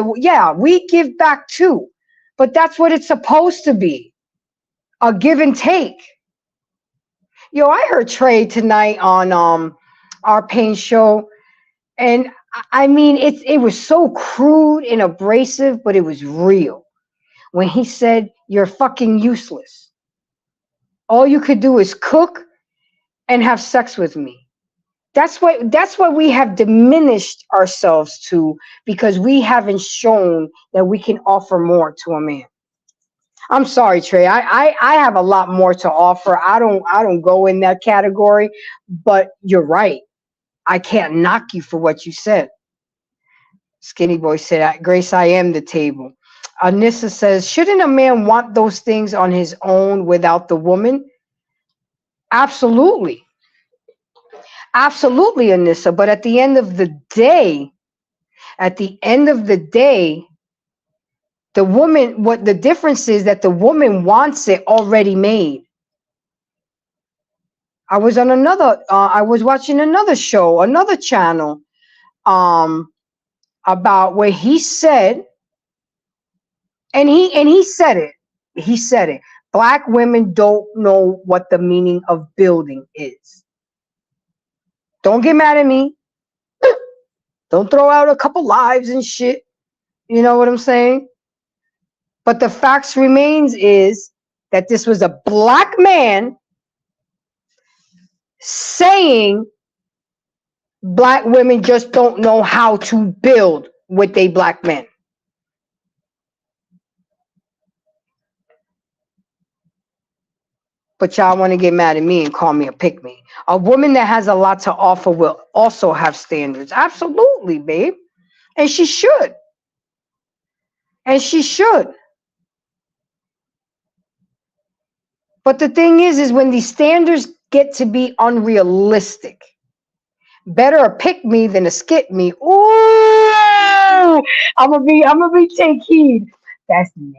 S1: we give back too, But that's what it's supposed to be, a give and take. Yo, I heard Trey tonight on our Pain show, and I mean it was so crude and abrasive, but it was real. When he said, "You're fucking useless. All you could do is cook and have sex with me." That's what we have diminished ourselves to, because we haven't shown that we can offer more to a man. I'm sorry, Trey. I have a lot more to offer. I don't go in that category, but you're right. I can't knock you for what you said. Skinny Boy said, "Grace, I am the table." Anissa says, "Shouldn't a man want those things on his own without the woman?" Absolutely. Absolutely, Anissa. But at the end of the day, the woman, what the difference is that the woman wants it already made. I was watching another show, another channel, about where he said, and he said it. He said it. Black women don't know what the meaning of building is. Don't get mad at me. Don't throw out a couple lives and shit. You know what I'm saying? But the facts remains is that this was a black man saying black women just don't know how to build with they black men. But y'all want to get mad at me and call me a pick-me. A woman that has a lot to offer will also have standards. Absolutely, babe. And she should. And she should. But the thing is when these standards get to be unrealistic, better a pick me than a skip me. Ooh, I'm gonna be take heed. That's nasty.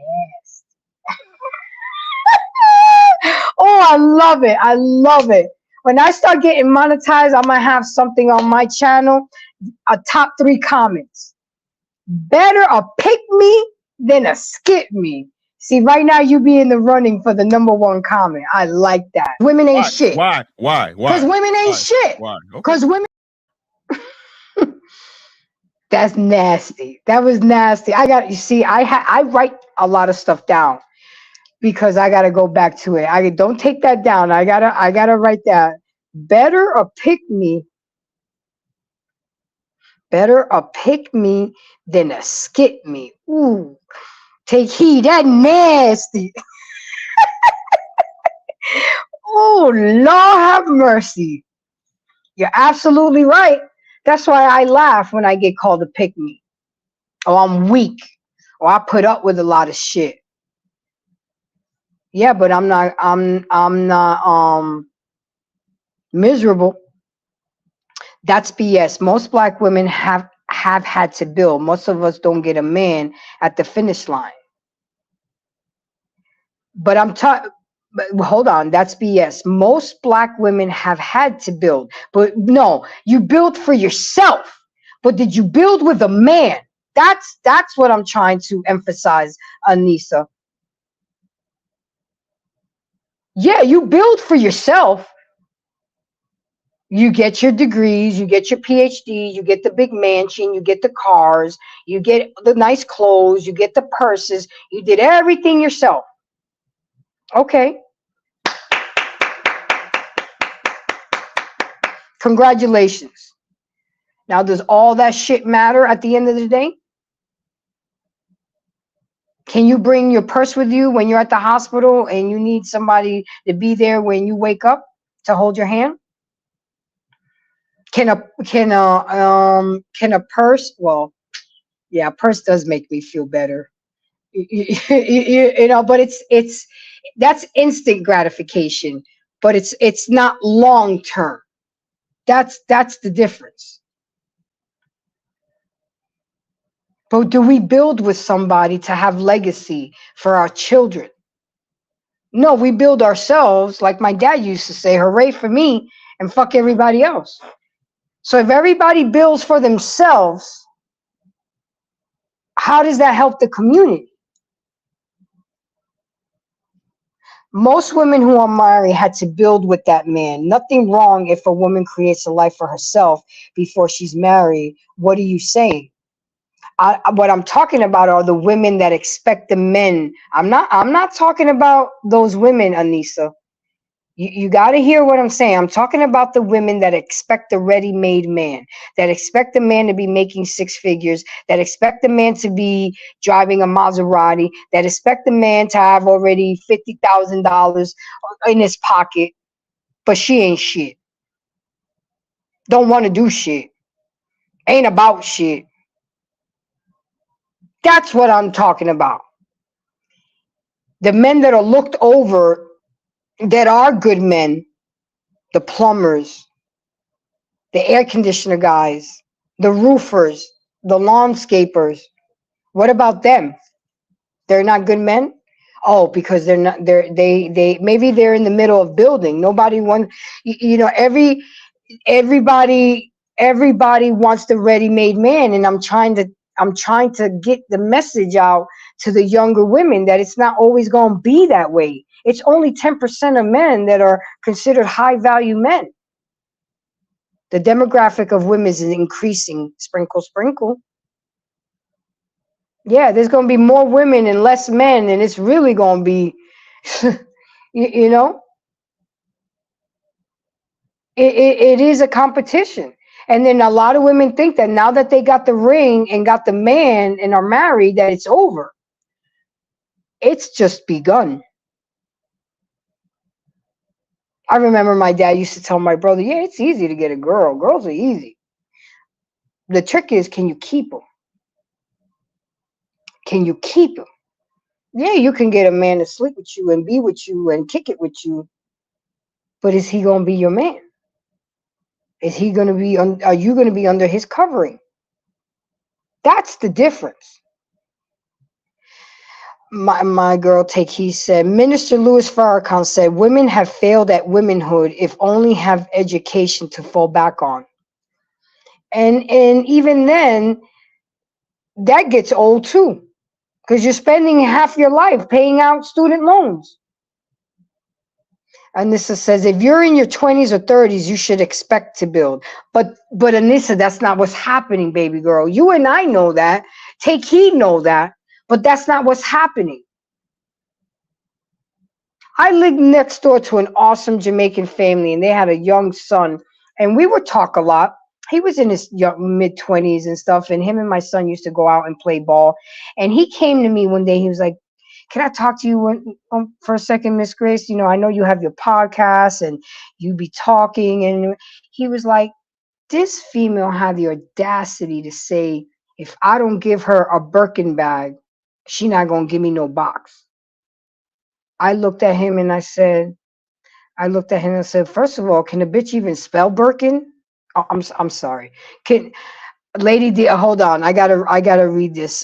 S1: Oh, I love it. I love it. When I start getting monetized, I'm gonna have something on my channel. A top 3 comments. Better a pick me than a skip me. See, right now you be in the running for the #1 comment. I like that. Women ain't shit.
S5: Why?
S1: Because women ain't shit.
S5: Why?
S1: Because women. That's nasty. That was nasty. I write a lot of stuff down because I gotta go back to it. I don't take that down. I gotta write that. Better a pick me than a skip me. Ooh, take heed. That nasty. Oh, Lord have mercy. You're absolutely right. That's why I laugh when I get called a pick me. Or I'm weak. Or I put up with a lot of shit. Yeah, but I'm not miserable. That's BS. Most black women have had to build. Most of us don't get a man at the finish line. But hold on, that's BS. Most black women have had to build. But no, you build for yourself. But did you build with a man? That's what I'm trying to emphasize, Anissa. Yeah, you build for yourself. You get your degrees, you get your PhD, you get the big mansion, you get the cars, you get the nice clothes, you get the purses. You did everything yourself. Okay. Congratulations. Now, does all that shit matter at the end of the day? Can you bring your purse with you when you're at the hospital and you need somebody to be there when you wake up to hold your hand? Can a purse? Well, yeah, a purse does make me feel better. You know, but it's that's instant gratification, but it's not long term. That's the difference. But do we build with somebody to have legacy for our children? No, we build ourselves, like my dad used to say, hooray for me and fuck everybody else. So if everybody builds for themselves, how does that help the community? Most women who are married had to build with that man. Nothing wrong if a woman creates a life for herself before she's married. What are you saying? What I'm talking about are the women that expect the men. I'm not talking about those women, Anissa. You got to hear what I'm saying. I'm talking about the women that expect a ready-made man, that expect the man to be making six figures, that expect the man to be driving a Maserati, that expect the man to have already $50,000 in his pocket, but she ain't shit. Don't want to do shit. Ain't about shit. That's what I'm talking about. The men that are looked over, that are good men, the plumbers, the air conditioner guys, the roofers, the landscapers. What about them? They're not good men? Oh, because they're not, they maybe they're in the middle of building. Nobody wants, everybody wants the ready-made man, and I'm trying to get the message out to the younger women that it's not always going to be that way. It's only 10% of men that are considered high-value men. The demographic of women is increasing. Sprinkle, sprinkle. Yeah, there's going to be more women and less men, and it's really going to be, you know, it is a competition. And then a lot of women think that now that they got the ring and got the man and are married, that it's over. It's just begun. I remember my dad used to tell my brother, yeah, it's easy to get a girl. Girls are easy. The trick is, can you keep them? Can you keep them? Yeah, you can get a man to sleep with you and be with you and kick it with you, but is he going to be your man? Is he going to be? Are you going to be under his covering? That's the difference. My girl Takei said, Minister Louis Farrakhan said, women have failed at womanhood if only have education to fall back on. And even then, that gets old too, because you're spending half your life paying out student loans. Anissa says, if you're in your 20s or 30s, you should expect to build. But Anissa, that's not what's happening, baby girl. You and I know that. Take heed, know that. But that's not what's happening. I lived next door to an awesome Jamaican family, and they had a young son. And we would talk a lot. He was in his mid-20s and stuff, and him and my son used to go out and play ball. And he came to me one day. He was like, can I talk to you for a second, Miss Grace? You know, I know you have your podcast and you be talking. And he was like, this female had the audacity to say, if I don't give her a Birkin bag, she not going to give me no box. I looked at him and I said, first of all, can a bitch even spell Birkin? Oh, I'm sorry. Hold on. I gotta read this.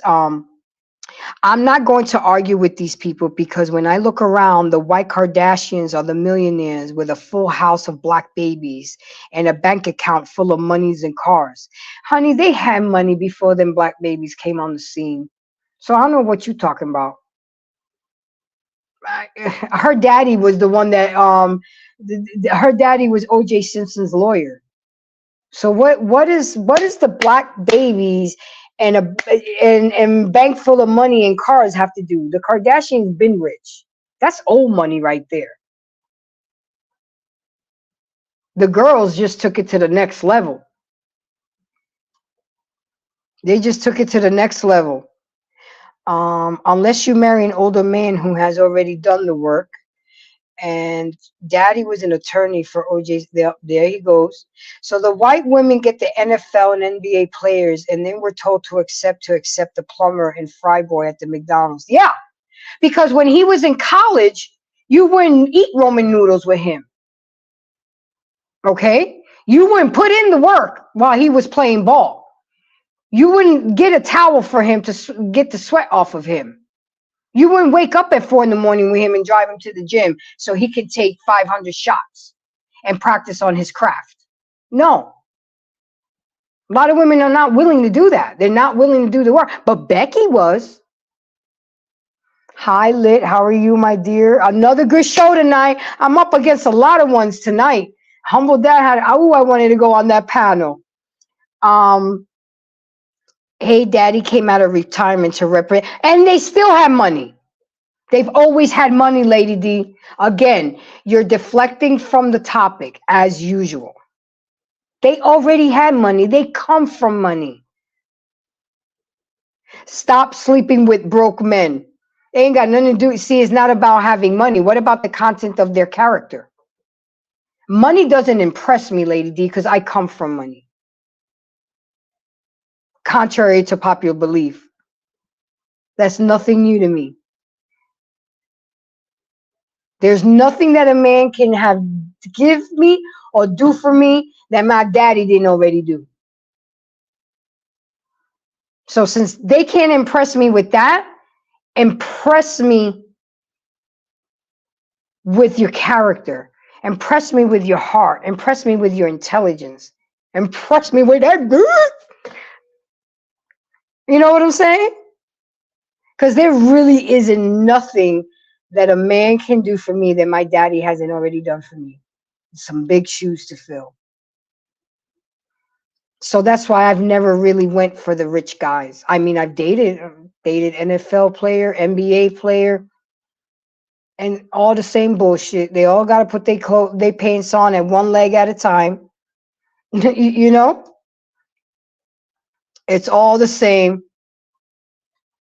S1: I'm not going to argue with these people because when I look around, the white Kardashians are the millionaires with a full house of black babies and a bank account full of monies and cars. Honey, they had money before them black babies came on the scene. So I don't know what you're talking about. Her daddy was the one that her daddy was O.J. Simpson's lawyer. So what is the black babies and a bank full of money and cars have to do? The Kardashians been rich. That's old money right there. The girls just took it to the next level. They just took it to the next level. Unless you marry an older man who has already done the work. And daddy was an attorney for OJ. There he goes. So the white women get the NFL and NBA players, and then we're told to accept the plumber and fry boy at the McDonald's. Yeah, because when he was in college, you wouldn't eat ramen noodles with him. Okay? You wouldn't put in the work while he was playing ball. You wouldn't get a towel for him to get the sweat off of him. You wouldn't wake up at 4 a.m. with him and drive him to the gym so he could take 500 shots and practice on his craft. No. A lot of women are not willing to do that. They're not willing to do the work. But Becky was. Hi, Lit. How are you, my dear? Another good show tonight. I'm up against a lot of ones tonight. Humble Dad had. Oh, I wanted to go on that panel. Um, Hey Daddy came out of retirement to represent, and they still have money. They've always had money, Lady D. Again, you're deflecting from the topic as usual. They already had money. They come from money. Stop sleeping with broke men. They ain't got nothing to do. See, it's not about having money. What about the content of their character? Money doesn't impress me, Lady D, because I come from money. Contrary to popular belief. That's nothing new to me. There's nothing that a man can have to give me or do for me that my daddy didn't already do. So since they can't impress me with that, impress me with your character. Impress me with your heart. Impress me with your intelligence. Impress me with that good. You know what I'm saying? Because there really isn't nothing that a man can do for me that my daddy hasn't already done for me. Some big shoes to fill. So that's why I've never really went for the rich guys. I mean, I've dated NFL player, NBA player, and all the same bullshit. They all got to put their pants on at one leg at a time. You know, it's all the same.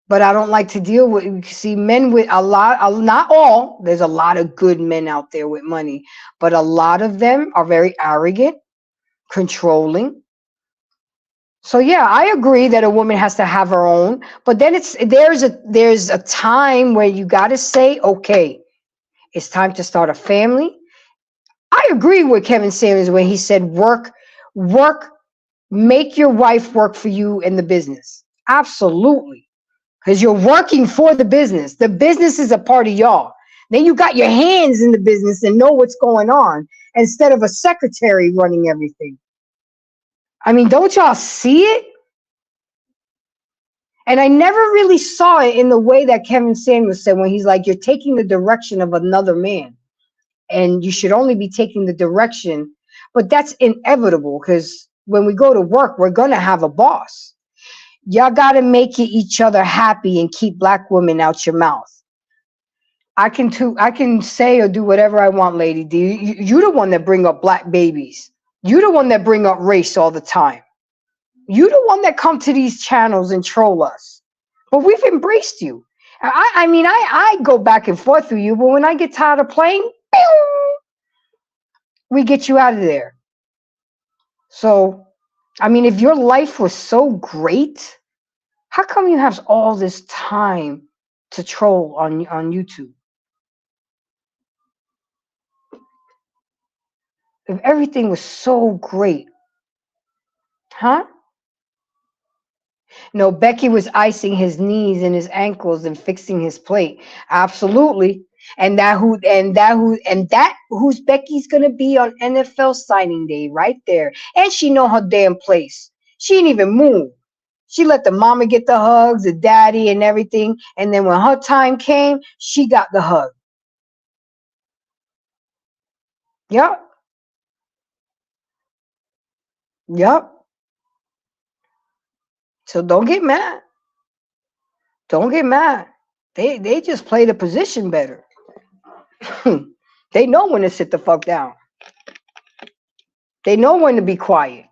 S1: But I don't like to deal with, see, men with a lot, not all, there's a lot of good men out there with money, but a lot of them are very arrogant, controlling. So yeah, I agree that a woman has to have her own, but then there's a time where you got to say, okay, it's time to start a family. I agree with Kevin Samuels when he said work, make your wife work for you in the business. Absolutely. Because you're working for the business. The business is a part of y'all. Then you got your hands in the business and know what's going on instead of a secretary running everything. I mean, don't y'all see it? And I never really saw it in the way that Kevin Samuels said when he's like, you're taking the direction of another man. And you should only be taking the direction. But that's inevitable because when we go to work, we're going to have a boss. Y'all got to make each other happy and keep black women out your mouth. I can say or do whatever I want, Lady D. You the one that bring up black babies. You the one that bring up race all the time. You the one that come to these channels and troll us. But we've embraced you. I mean, I go back and forth with you, but when I get tired of playing, we get you out of there. So, I mean, if your life was so great, how come you have all this time to troll on YouTube? If everything was so great, huh? No, Becky was icing his knees and his ankles and fixing his plate. Absolutely. And that who's Becky's gonna be on NFL signing day right there. And she know her damn place. She didn't even move. She let the mama get the hugs, the daddy and everything. And then when her time came, she got the hug. Yep. Yep. So don't get mad. Don't get mad. They just play the position better. They know when to sit the fuck down. They know when to be quiet.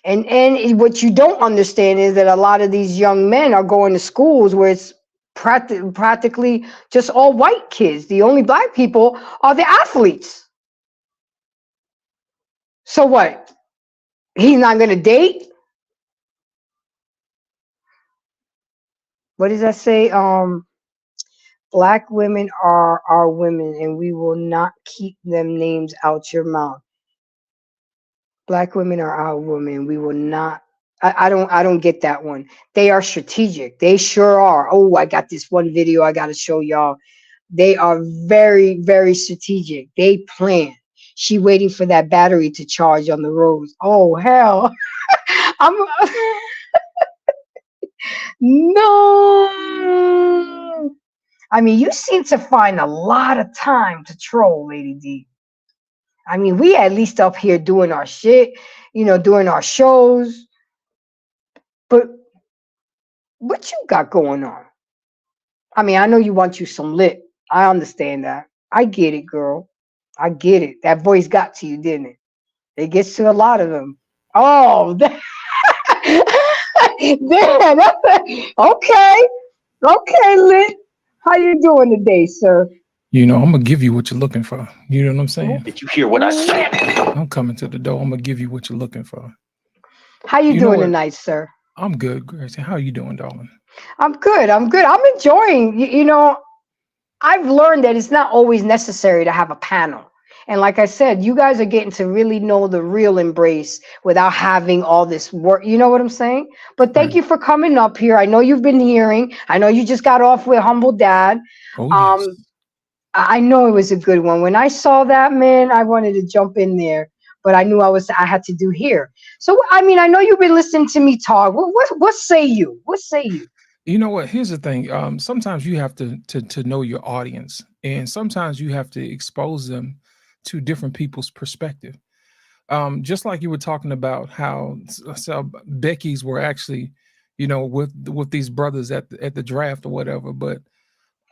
S1: And what you don't understand is that a lot of these young men are going to schools where it's practically just all white kids. The only black people are the athletes. So what? He's not going to date? What does that say? Black women are our women, and we will not keep them names out your mouth. Black women are our women. We will not. I don't get that one. They are strategic. They sure are. Oh, I got this one video I got to show y'all. They are very, very strategic. They plan. She waiting for that battery to charge on the roads. Oh hell. I'm No. I mean, you seem to find a lot of time to troll, Lady D. I mean, we at least up here doing our shit, doing our shows. But what you got going on? I mean, I know you want you some lit. I understand that. I get it, girl. I get it. That voice got to you, didn't it? It gets to a lot of them. Oh, damn. Okay. Okay, lit. How you doing today, sir?
S5: You know, I'm gonna give you what you're looking for. You know what I'm saying?
S6: Did you hear what I said?
S5: I'm coming to the door. I'm gonna give you what you're looking for.
S1: How you
S5: You know
S1: doing
S5: what?
S1: tonight, sir?
S5: I'm good, Gracie. How you doing, darling?
S1: I'm good. I'm good. I'm enjoying. I've learned that it's not always necessary to have a panel. And like I said, you guys are getting to really know the real Embrace without having all this work. You know what I'm saying? But thank
S5: Right.
S1: you for coming up here. I know you've been hearing. I know you just got off with Humble Dad.
S5: Oh yes.
S1: I know it was a good one. When I saw that, man, I wanted to jump in there, but I knew I had to do here. So I mean, I know you've been listening to me talk. What say you? What say you?
S5: You know what? Here's the thing. Sometimes you have to know your audience, and sometimes you have to expose them to different people's perspective. Just like you were talking about how so Becky's were actually, with these brothers at the draft or whatever. But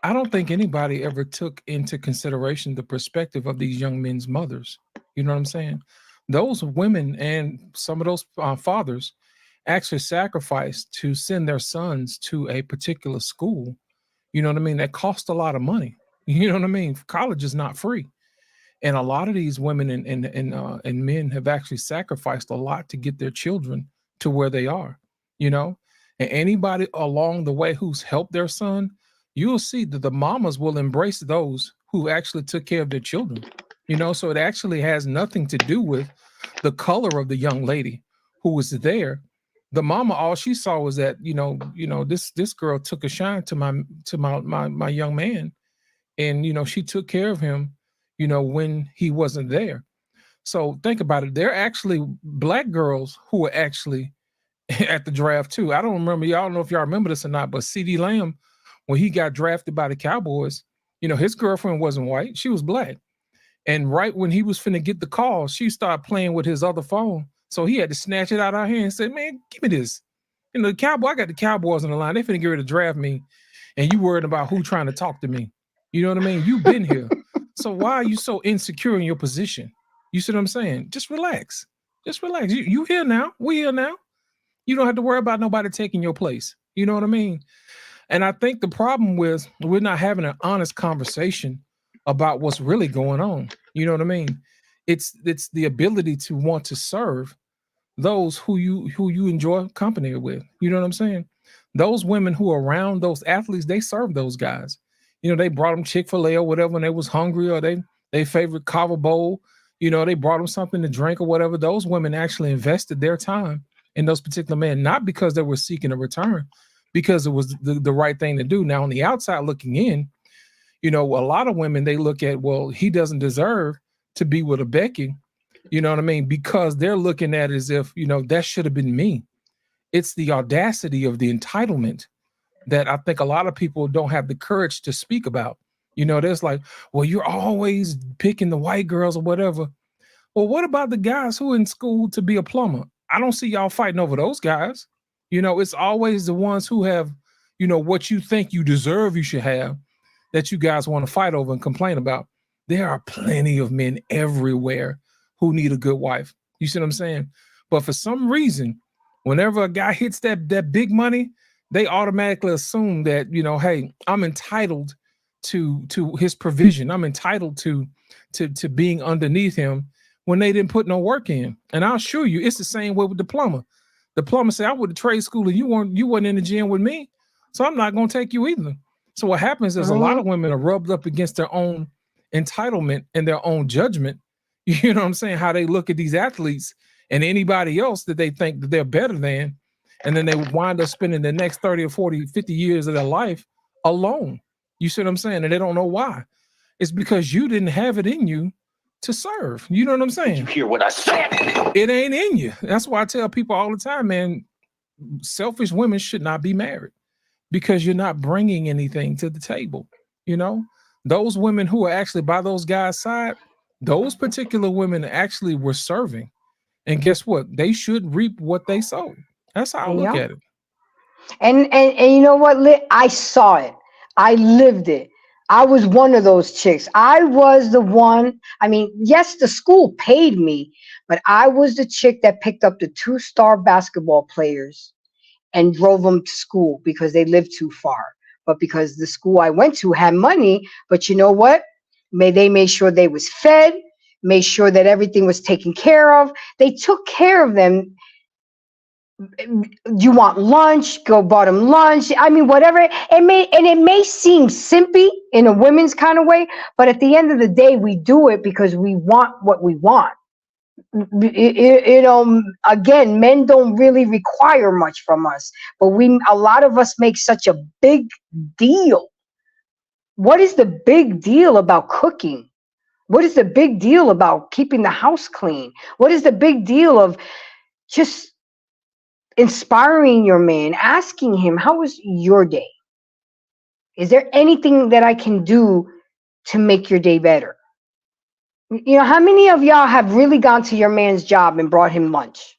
S5: I don't think anybody ever took into consideration the perspective of these young men's mothers. You know what I'm saying? Those women and some of those fathers actually sacrificed to send their sons to a particular school. You know what I mean? That cost a lot of money. You know what I mean? College is not free, and a lot of these women and men have actually sacrificed a lot to get their children to where they are. You know, and anybody along the way who's helped their son, you'll see that the mamas will embrace those who actually took care of their children. You know, so it actually has nothing to do with the color of the young lady who was there. The mama, all she saw was that this girl took a shine to my young man, and she took care of him, when he wasn't there. So think about it. There are actually black girls who were actually at the draft too. I don't remember. Y'all don't know if y'all remember this or not, but C.D. Lamb, when he got drafted by the Cowboys, his girlfriend wasn't white; she was black. And right when he was finna get the call, she started playing with his other phone. So he had to snatch it out of her hand and say, "Man, give me this." I got the Cowboys on the line. They finna get ready to draft me, and you worried about who trying to talk to me. You know what I mean? You've been here. So why are you so insecure in your position? You see what I'm saying? Just relax. Just relax. You here now. We here now. You don't have to worry about nobody taking your place. You know what I mean? And I think the problem with we're not having an honest conversation about what's really going on. You know what I mean? It's the ability to want to serve those who you enjoy company with. You know what I'm saying? Those women who are around those athletes, they serve those guys. They brought them Chick-fil-A or whatever when they was hungry, or they favorite Cava Bowl. They brought them something to drink or whatever. Those women actually invested their time in those particular men, not because they were seeking a return, because it was the right thing to do. Now, on the outside looking in, a lot of women, they look at, well, he doesn't deserve to be with a Becky. You know what I mean? Because they're looking at it as if, that should have been me. It's the audacity of the entitlement that I think a lot of people don't have the courage to speak about. There's like, well, you're always picking the white girls or whatever. Well, what about the guys who are in school to be a plumber? I don't see y'all fighting over those guys. It's always the ones who have, what you think you deserve, you should have, that you guys want to fight over and complain about. There are plenty of men everywhere who need a good wife. You see what I'm saying? But for some reason, whenever a guy hits that big money, they automatically assume that, hey, I'm entitled to his provision. I'm entitled to being underneath him when they didn't put no work in. And I'll assure you, it's the same way with the plumber. The plumber said, I went to trade school and you weren't in the gym with me, so I'm not going to take you either. So what happens is a lot of women are rubbed up against their own entitlement and their own judgment. You know what I'm saying? How they look at these athletes and anybody else that they think that they're better than. And then they wind up spending the next 30 or 40, 50 years of their life alone. You see what I'm saying? And they don't know why. It's because you didn't have it in you to serve. You know what I'm saying?
S6: Did you hear what I said?
S5: It ain't in you. That's why I tell people all the time, man, selfish women should not be married. because you're not bringing anything to the table. You know, those women who are actually by those guys' side, those particular women actually were serving. And guess what? They should reap what they sowed. That's how I look
S1: Yeah.
S5: at it.
S1: And you know what, I saw it. I lived it. I was one of those chicks. I was the one. I mean, yes, the school paid me, but I was the chick that picked up the two-star basketball players and drove them to school because they lived too far. But because the school I went to had money, but you know what? They made sure they was fed, made sure that everything was taken care of. They took care of them. You want lunch, go bought them lunch. I mean, whatever it may seem simpy in a women's kind of way, but at the end of the day, we do it because we want what we want. You know, again, men don't really require much from us, but a lot of us make such a big deal. What is the big deal about cooking? What is the big deal about keeping the house clean? What is the big deal of just inspiring your man, asking him, how was your day? Is there anything that I can do to make your day better? You know, how many of y'all have really gone to your man's job and brought him lunch?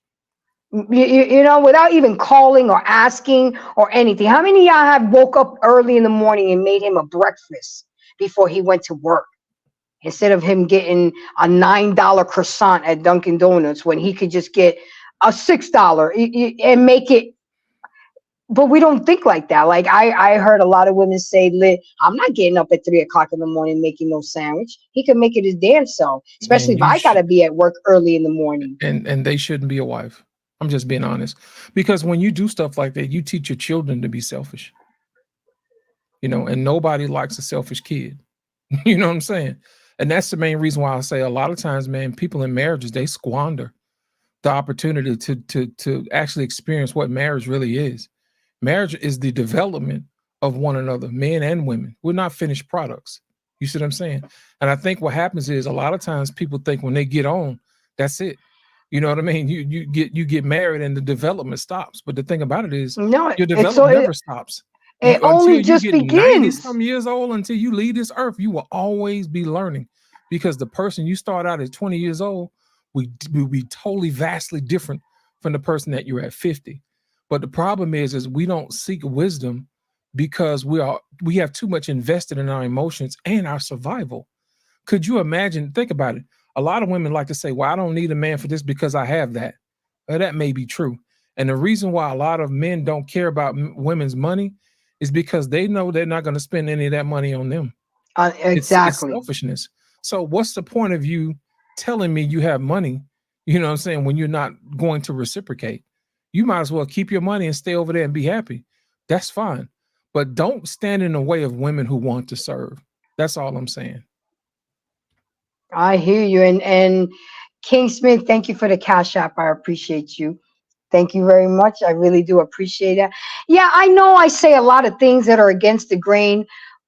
S1: You know, without even calling or asking or anything. How many of y'all have woke up early in the morning and made him a breakfast before he went to work? Instead of him getting a $9 croissant at Dunkin' Donuts when he could just get a $6 and make it. But we don't think like that. Like I heard a lot of women say, I'm not getting up at 3 o'clock in the morning making no sandwich. He can make it his damn self, especially
S5: And
S1: if I gotta be at work early in the morning.
S5: and they shouldn't be a wife. I'm just being honest. Because when you do stuff like that, you teach your children to be selfish. You know, and nobody likes a selfish kid. You know what I'm saying? And that's the main reason why I say a lot of times, man, people in marriages, they squander the opportunity to actually experience what marriage really is. Marriage is the development of one another, men and women. We're not finished products. You see what I'm saying? And I think what happens is a lot of times people think when they get on, that's it. You know what I mean? You get married and the development stops. But the thing about it is
S1: No,
S5: your development never stops.
S1: it
S5: Until
S1: only
S5: you
S1: just
S5: get 90
S1: begins.
S5: some years old, until you leave this earth, you will always be learning, because the person you start out at 20 years old will be totally vastly different from the person that you're at 50. But the problem is we don't seek wisdom because we have too much invested in our emotions and our survival. Could you imagine? Think about it. A lot of women like to say, well, I don't need a man for this because I have that. Well, that may be true. And the reason why a lot of men don't care about women's money is because they know they're not going to spend any of that money on them. It's
S1: Exactly.
S5: selfishness. So what's the point of you telling me you have money, you know what I'm saying, when you're not going to reciprocate? You might as well keep your money and stay over there and be happy. That's fine. But don't stand in the way of women who want to serve. That's all I'm saying.
S1: I hear you. And King Smith, thank you for the cash app. I appreciate you. Thank you very much. I really do appreciate it. Yeah, I know I say a lot of things that are against the grain,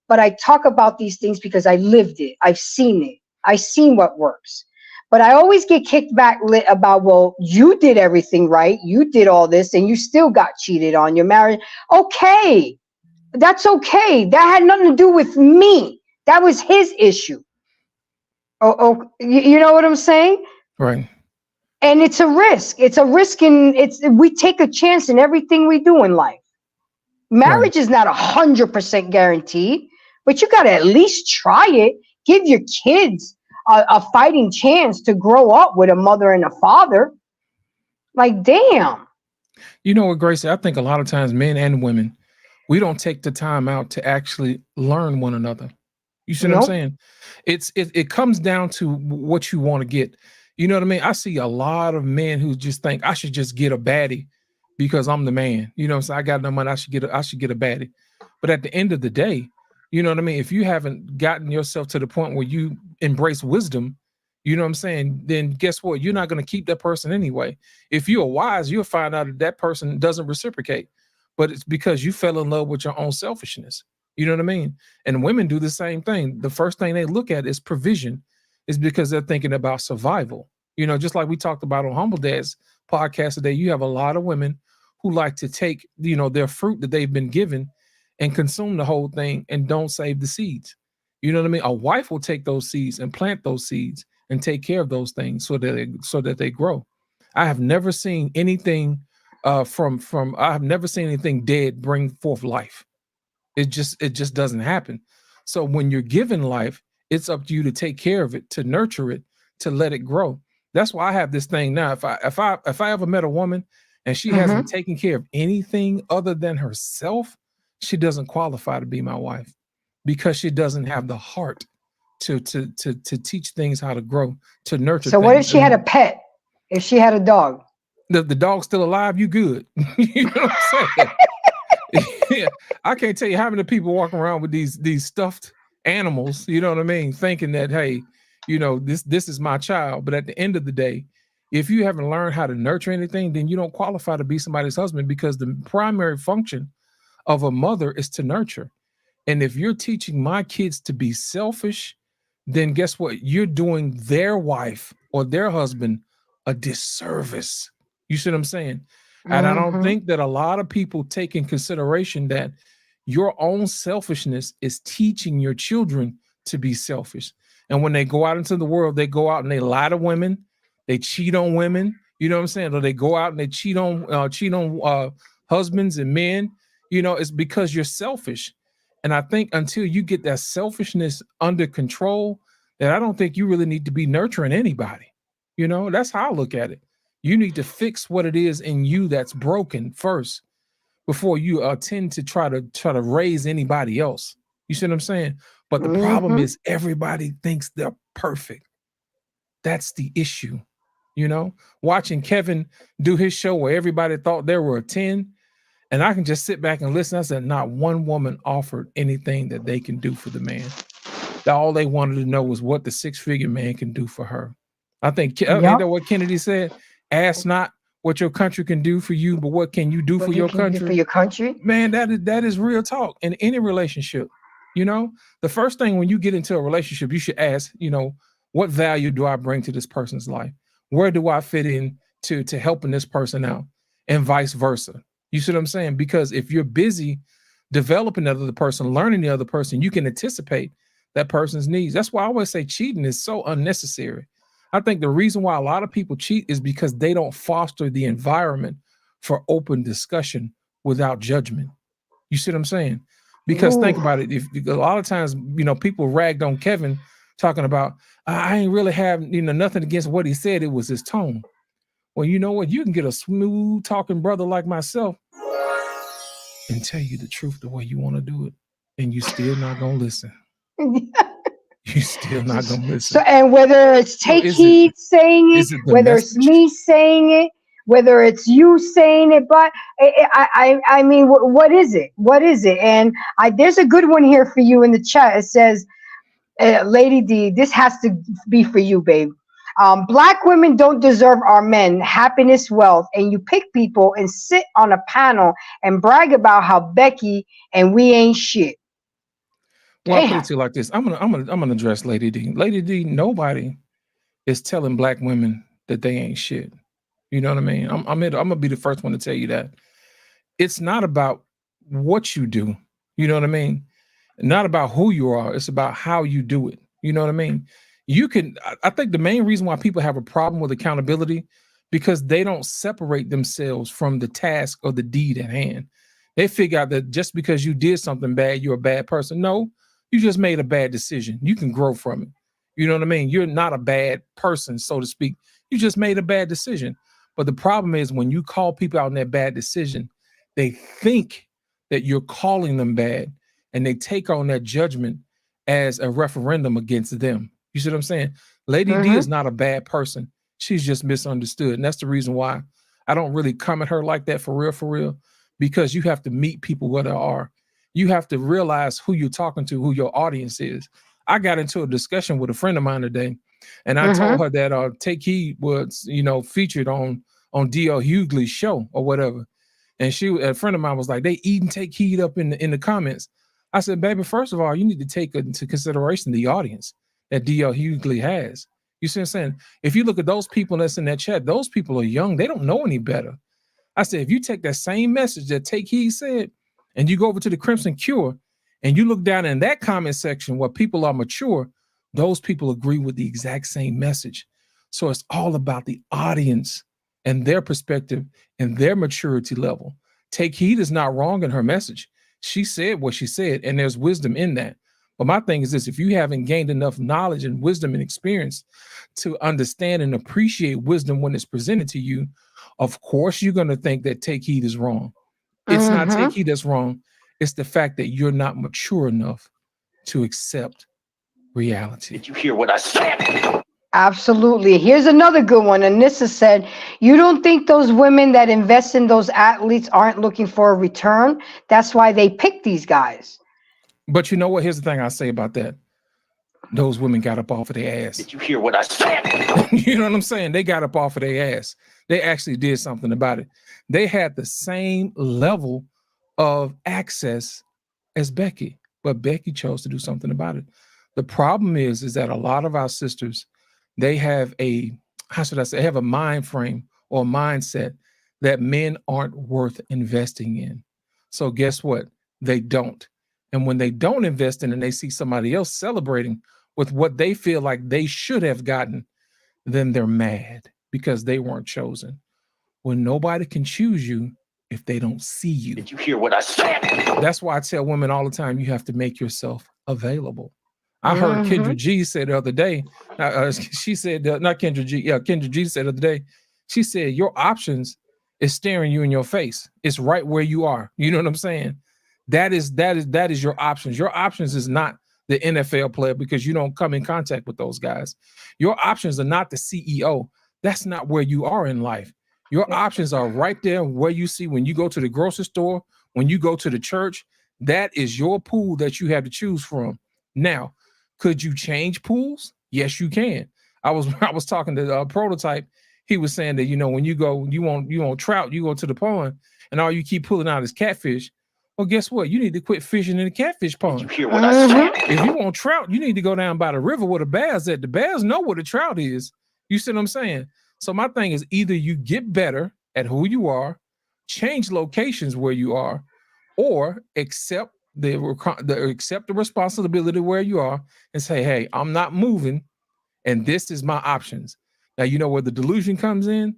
S1: but I talk about these things because I lived it. I've seen it. I've seen what works. But I always get kicked back about, well, you did everything right. You did all this and you still got cheated on. Your marriage. Okay, that's okay. That had nothing to do with me. That was his issue. Oh, you know what I'm saying?
S5: Right.
S1: And it's a risk. It's a risk, and we take a chance in everything we do in life.
S5: Right.
S1: Marriage is not 100% guaranteed, but you got to at least try it. Give your kids a fighting chance to grow up with a mother and a father. Like, damn.
S5: You know what, Gracie? I think a lot of times men and women, we don't take the time out to actually learn one another. You see what I'm
S1: Nope.
S5: saying? It comes down to what you want to get. You know what I mean? I see a lot of men who just think I should just get a baddie because I'm the man. You know what I'm saying? I got no money. I should get a baddie. But at the end of the day, you know what I mean? If you haven't gotten yourself to the point where you embrace wisdom, you know what I'm saying? Then guess what? You're not going to keep that person anyway. If you're wise, you'll find out that person doesn't reciprocate. But it's because you fell in love with your own selfishness. You know what I mean? And women do the same thing. The first thing they look at is provision, is because they're thinking about survival. You know, just like we talked about on Humble Dad's podcast today, you have a lot of women who like to take, you know, their fruit that they've been given and consume the whole thing and don't save the seeds. You know what I mean? A wife will take those seeds and plant those seeds and take care of those things so that they grow. I have never seen anything from I have never seen anything dead bring forth life. It just doesn't happen. So when you're given life, it's up to you to take care of it, to nurture it, to let it grow. That's why I have this thing now. If I ever met a woman and she hasn't taken care of anything other than herself, she doesn't qualify to be my wife because she doesn't have the heart to teach things how to grow, to nurture
S1: So
S5: things.
S1: what if she had a pet? If she had a dog?
S5: The dog's still alive, you good. You know what I'm saying? Yeah, I can't tell you how many people walking around with these stuffed animals, you know what I mean, thinking that, hey, this is my child. But at the end of the day, if you haven't learned how to nurture anything, then you don't qualify to be somebody's husband, because the primary function of a mother is to nurture. And if you're teaching my kids to be selfish, then guess what? You're doing their wife or their husband a disservice. You see what I'm saying? And I don't think that a lot of people take in consideration that your own selfishness is teaching your children to be selfish. And when they go out into the world, they go out and they lie to women, they cheat on women, you know what I'm saying? Or they go out and they cheat on husbands and men. It's because you're selfish. And I think until you get that selfishness under control, that I don't think you really need to be nurturing anybody. That's how I look at it. You need to fix what it is in you that's broken first before you tend to try to raise anybody else. You see what I'm saying? But the problem is everybody thinks they're perfect. That's the issue. Watching Kevin do his show where everybody thought there were a 10, and I can just sit back and listen. I said, not one woman offered anything that they can do for the man. All they wanted to know was what the six-figure man can do for her. I think, ain't that what Kennedy said? Ask not what your country can do for you, but what can you do for your country?
S1: For your country?
S5: Man, that is real talk in any relationship. The first thing when you get into a relationship, you should ask, what value do I bring to this person's life? Where do I fit in to helping this person out? And vice versa. You see what I'm saying? Because if you're busy developing the other person, learning the other person, you can anticipate that person's needs. That's why I always say cheating is so unnecessary. I think the reason why a lot of people cheat is because they don't foster the environment for open discussion without judgment. You see what I'm saying? Because think about it. If a lot of times, people ragged on Kevin talking about, I ain't really have, nothing against what he said. It was his tone. Well, you know what? You can get a smooth talking brother like myself and tell you the truth the way you want to do it, and you still not gonna listen. You're still not gonna listen.
S1: So, and whether it's Take Heed saying it, whether it's me saying it, whether it's you saying it, but I mean, what is it? What is it? And there's a good one here for you in the chat. It says, Lady D, this has to be for you, babe. Black women don't deserve our men happiness, wealth, and you pick people and sit on a panel and brag about how Becky and we ain't shit.
S5: Well, I'll put it to you like this. I'm gonna address Lady D. Lady D, nobody is telling black women that they ain't shit. You know what I mean? I'm gonna be the first one to tell you that. It's not about what you do. You know what I mean? Not about who you are. It's about how you do it. You know what I mean? I think the main reason why people have a problem with accountability, because they don't separate themselves from the task or the deed at hand. They figure out that just because you did something bad, you're a bad person. No, you just made a bad decision. You can grow from it. You know what I mean? You're not a bad person, so to speak. You just made a bad decision. But the problem is when you call people out on that bad decision, they think that you're calling them bad, and they take on that judgment as a referendum against them. You see what I'm saying? Lady D is not a bad person. She's just misunderstood. And that's the reason why I don't really come at her like that for real, because you have to meet people where they are. You have to realize who you're talking to, who your audience is. I got into a discussion with a friend of mine today, and I told her that Take Heed was, featured on D.L. Hughley's show or whatever. And a friend of mine was like, they eat and Take Heed up in the comments. I said, baby, first of all, you need to take into consideration the audience that D.L. Hughley has. You see what I'm saying? If you look at those people that's in that chat, those people are young. They don't know any better. I said, if you take that same message that Take Heed said And you go over to the Crimson Cure and you look down in that comment section where people are mature, those people agree with the exact same message. So it's all about the audience and their perspective and their maturity level. Take Heed is not wrong in her message. She said what she said, and there's wisdom in that. But my thing is this: if you haven't gained enough knowledge and wisdom and experience to understand and appreciate wisdom when it's presented to you, of course you're going to think that Take Heed is wrong. It's not Take Heed that's wrong. It's the fact that you're not mature enough to accept reality.
S6: Did you hear what I said?
S1: Absolutely. Here's another good one. Anissa said, you don't think those women that invest in those athletes aren't looking for a return? That's why they pick these guys.
S5: But you know what? Here's the thing I say about that. Those women got up off of their ass.
S6: Did you hear what I said?
S5: You know what I'm saying? They got up off of their ass. They actually did something about it. They had the same level of access as Becky, but Becky chose to do something about it. The problem is that a lot of our sisters, they have a, how should I say, have a mind frame or mindset that men aren't worth investing in. So guess what? They don't. And when they don't invest in and they see somebody else celebrating with what they feel like they should have gotten, then they're mad because they weren't chosen. When nobody can choose you if they don't see you.
S6: Did you hear what I said?
S5: That's why I tell women all the time, you have to make yourself available. I heard Kendra G say the other day, she said, not Kendra G, yeah, Kendra G said the other day, she said, your options is staring you in your face. It's right where you are. You know what I'm saying? That is your options. Your options is not the NFL player because you don't come in contact with those guys. Your options are not the CEO. That's not where you are in life. Your options are right there where you see when you go to the grocery store, when you go to the church. That is your pool that you have to choose from. Now, could you change pools? Yes, you can. I was talking to Prototype. He was saying that, you know, when you go, you want trout, you go to the pond, and all you keep pulling out is catfish. Well, guess what? You need to quit fishing in the catfish pond.
S6: Did you hear what I said?
S5: If you want trout, you need to go down by the river where the bears at. The bears know where the trout is. You see what I'm saying? So my thing is either you get better at who you are, change locations where you are, or accept the responsibility where you are and say, hey, I'm not moving and this is my options. Now, you know where the delusion comes in?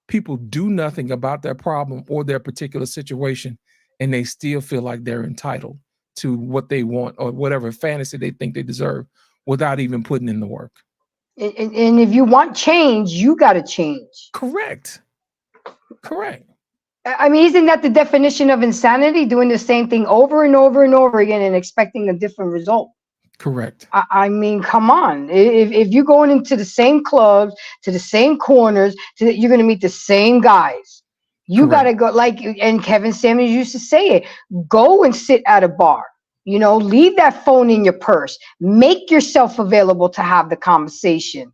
S5: People do nothing about their problem or their particular situation, and they still feel like they're entitled to what they want or whatever fantasy they think they deserve without even putting in the work.
S1: And if you want change, you got to change.
S5: Correct.
S1: I mean, isn't that the definition of insanity? Doing the same thing over and over and over again and expecting a different result.
S5: Correct.
S1: I mean, come on. If you're going into the same clubs, to the same corners, you're going to meet the same guys. You got to go, like, and Kevin Samuels used to say it, go and sit at a bar. You know, leave that phone in your purse. Make yourself available to have the conversation.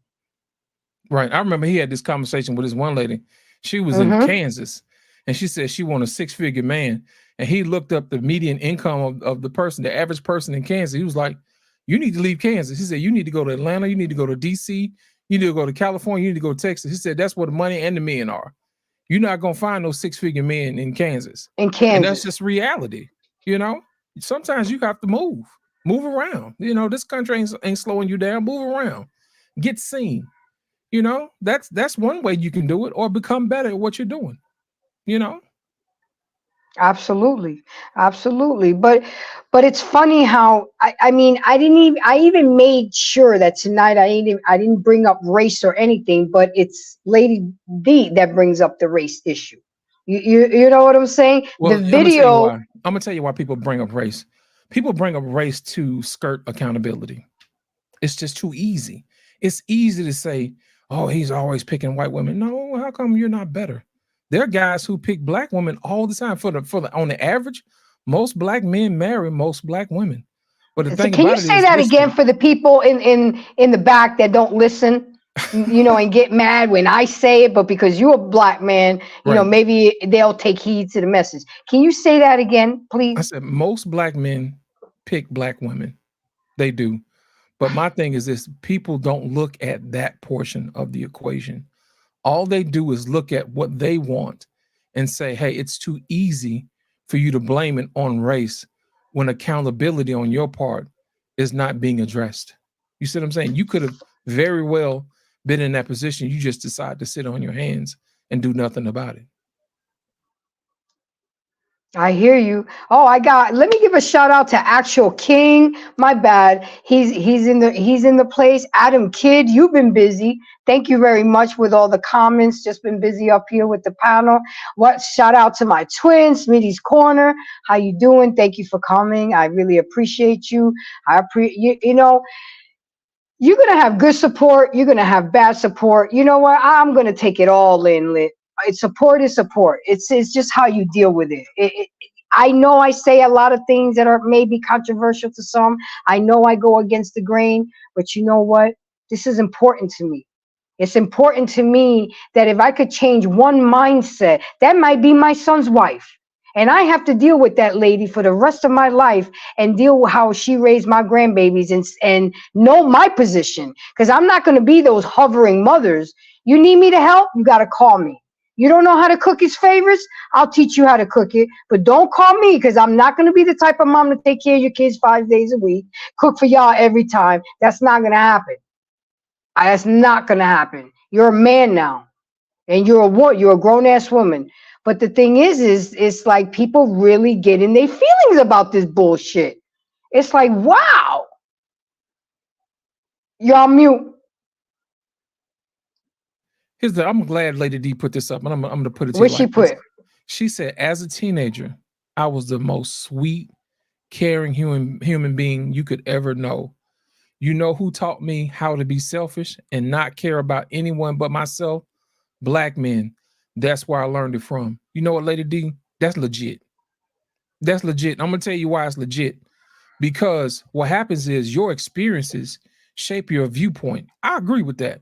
S5: Right. I remember he had this conversation with this one lady. She was in Kansas, and she said she wanted a 6-figure man. And he looked up the median income of the person, the average person in Kansas. He was like, you need to leave Kansas. He said, you need to go to Atlanta. You need to go to DC. You need to go to California. You need to go to Texas. He said, that's where the money and the men are. You're not going to find those 6-figure men in Kansas. And that's just reality. You know, sometimes you have to move around. You know, this country ain't slowing you down. Move around, get seen. You know, that's one way you can do it, or become better at what you're doing. You know.
S1: Absolutely. But it's funny how I mean, I even made sure that tonight I didn't bring up race or anything, but it's Lady D that brings up the race issue. You know what I'm saying?
S5: Well,
S1: the video.
S5: I'm gonna tell you why people bring up race. People bring up race to skirt accountability. It's just too easy. It's easy to say, oh, he's always picking white women. No, how come you're not better? There are guys who pick black women all the time. On the average, most black men marry most black women. But the thing
S1: can you say that again for the people in the back that don't listen, you know, and get mad when I say it, but because you're a black man, you know, maybe they'll take heed to the message. Can you say that again, please?
S5: I said most black men pick black women. They do. But my thing is this: people don't look at that portion of the equation. All they do is look at what they want and say, hey, it's too easy for you to blame it on race when accountability on your part is not being addressed. You see what I'm saying? You could have very well been in that position. You just decide to sit on your hands and do nothing about it.
S1: I hear you. Oh, let me give a shout out to Actual King. My bad. He's in the place. Adam Kidd, you've been busy. Thank you very much with all the comments. Just been busy up here with the panel. What shout out to my twin, Smitty's Corner. How you doing? Thank you for coming. I really appreciate you. You know, you're gonna have good support. You're gonna have bad support. You know what? I'm gonna take it all in, Lit. Support is support. It's just how you deal with it. I know I say a lot of things that are maybe controversial to some. I know I go against the grain, but you know what? This is important to me. It's important to me that if I could change one mindset, that might be my son's wife. And I have to deal with that lady for the rest of my life and deal with how she raised my grandbabies and know my position. Because I'm not going to be those hovering mothers. You need me to help? You got to call me. You don't know how to cook his favorites? I'll teach you how to cook it. But don't call me because I'm not going to be the type of mom to take care of your kids 5 days a week, cook for y'all every time. That's not going to happen. That's not going to happen. You're a man now. And you're a grown-ass woman. But the thing is it's like people really get in their feelings about this bullshit. It's like, wow. Y'all mute.
S5: I'm glad Lady D put this up, and I'm going to put it to
S1: What
S5: you
S1: she
S5: like
S1: put?
S5: this. She said, as a teenager, I was the most sweet, caring human being you could ever know. You know who taught me how to be selfish and not care about anyone but myself? Black men. That's where I learned it from. You know what, Lady D? That's legit. That's legit. I'm going to tell you why it's legit. Because what happens is your experiences shape your viewpoint. I agree with that.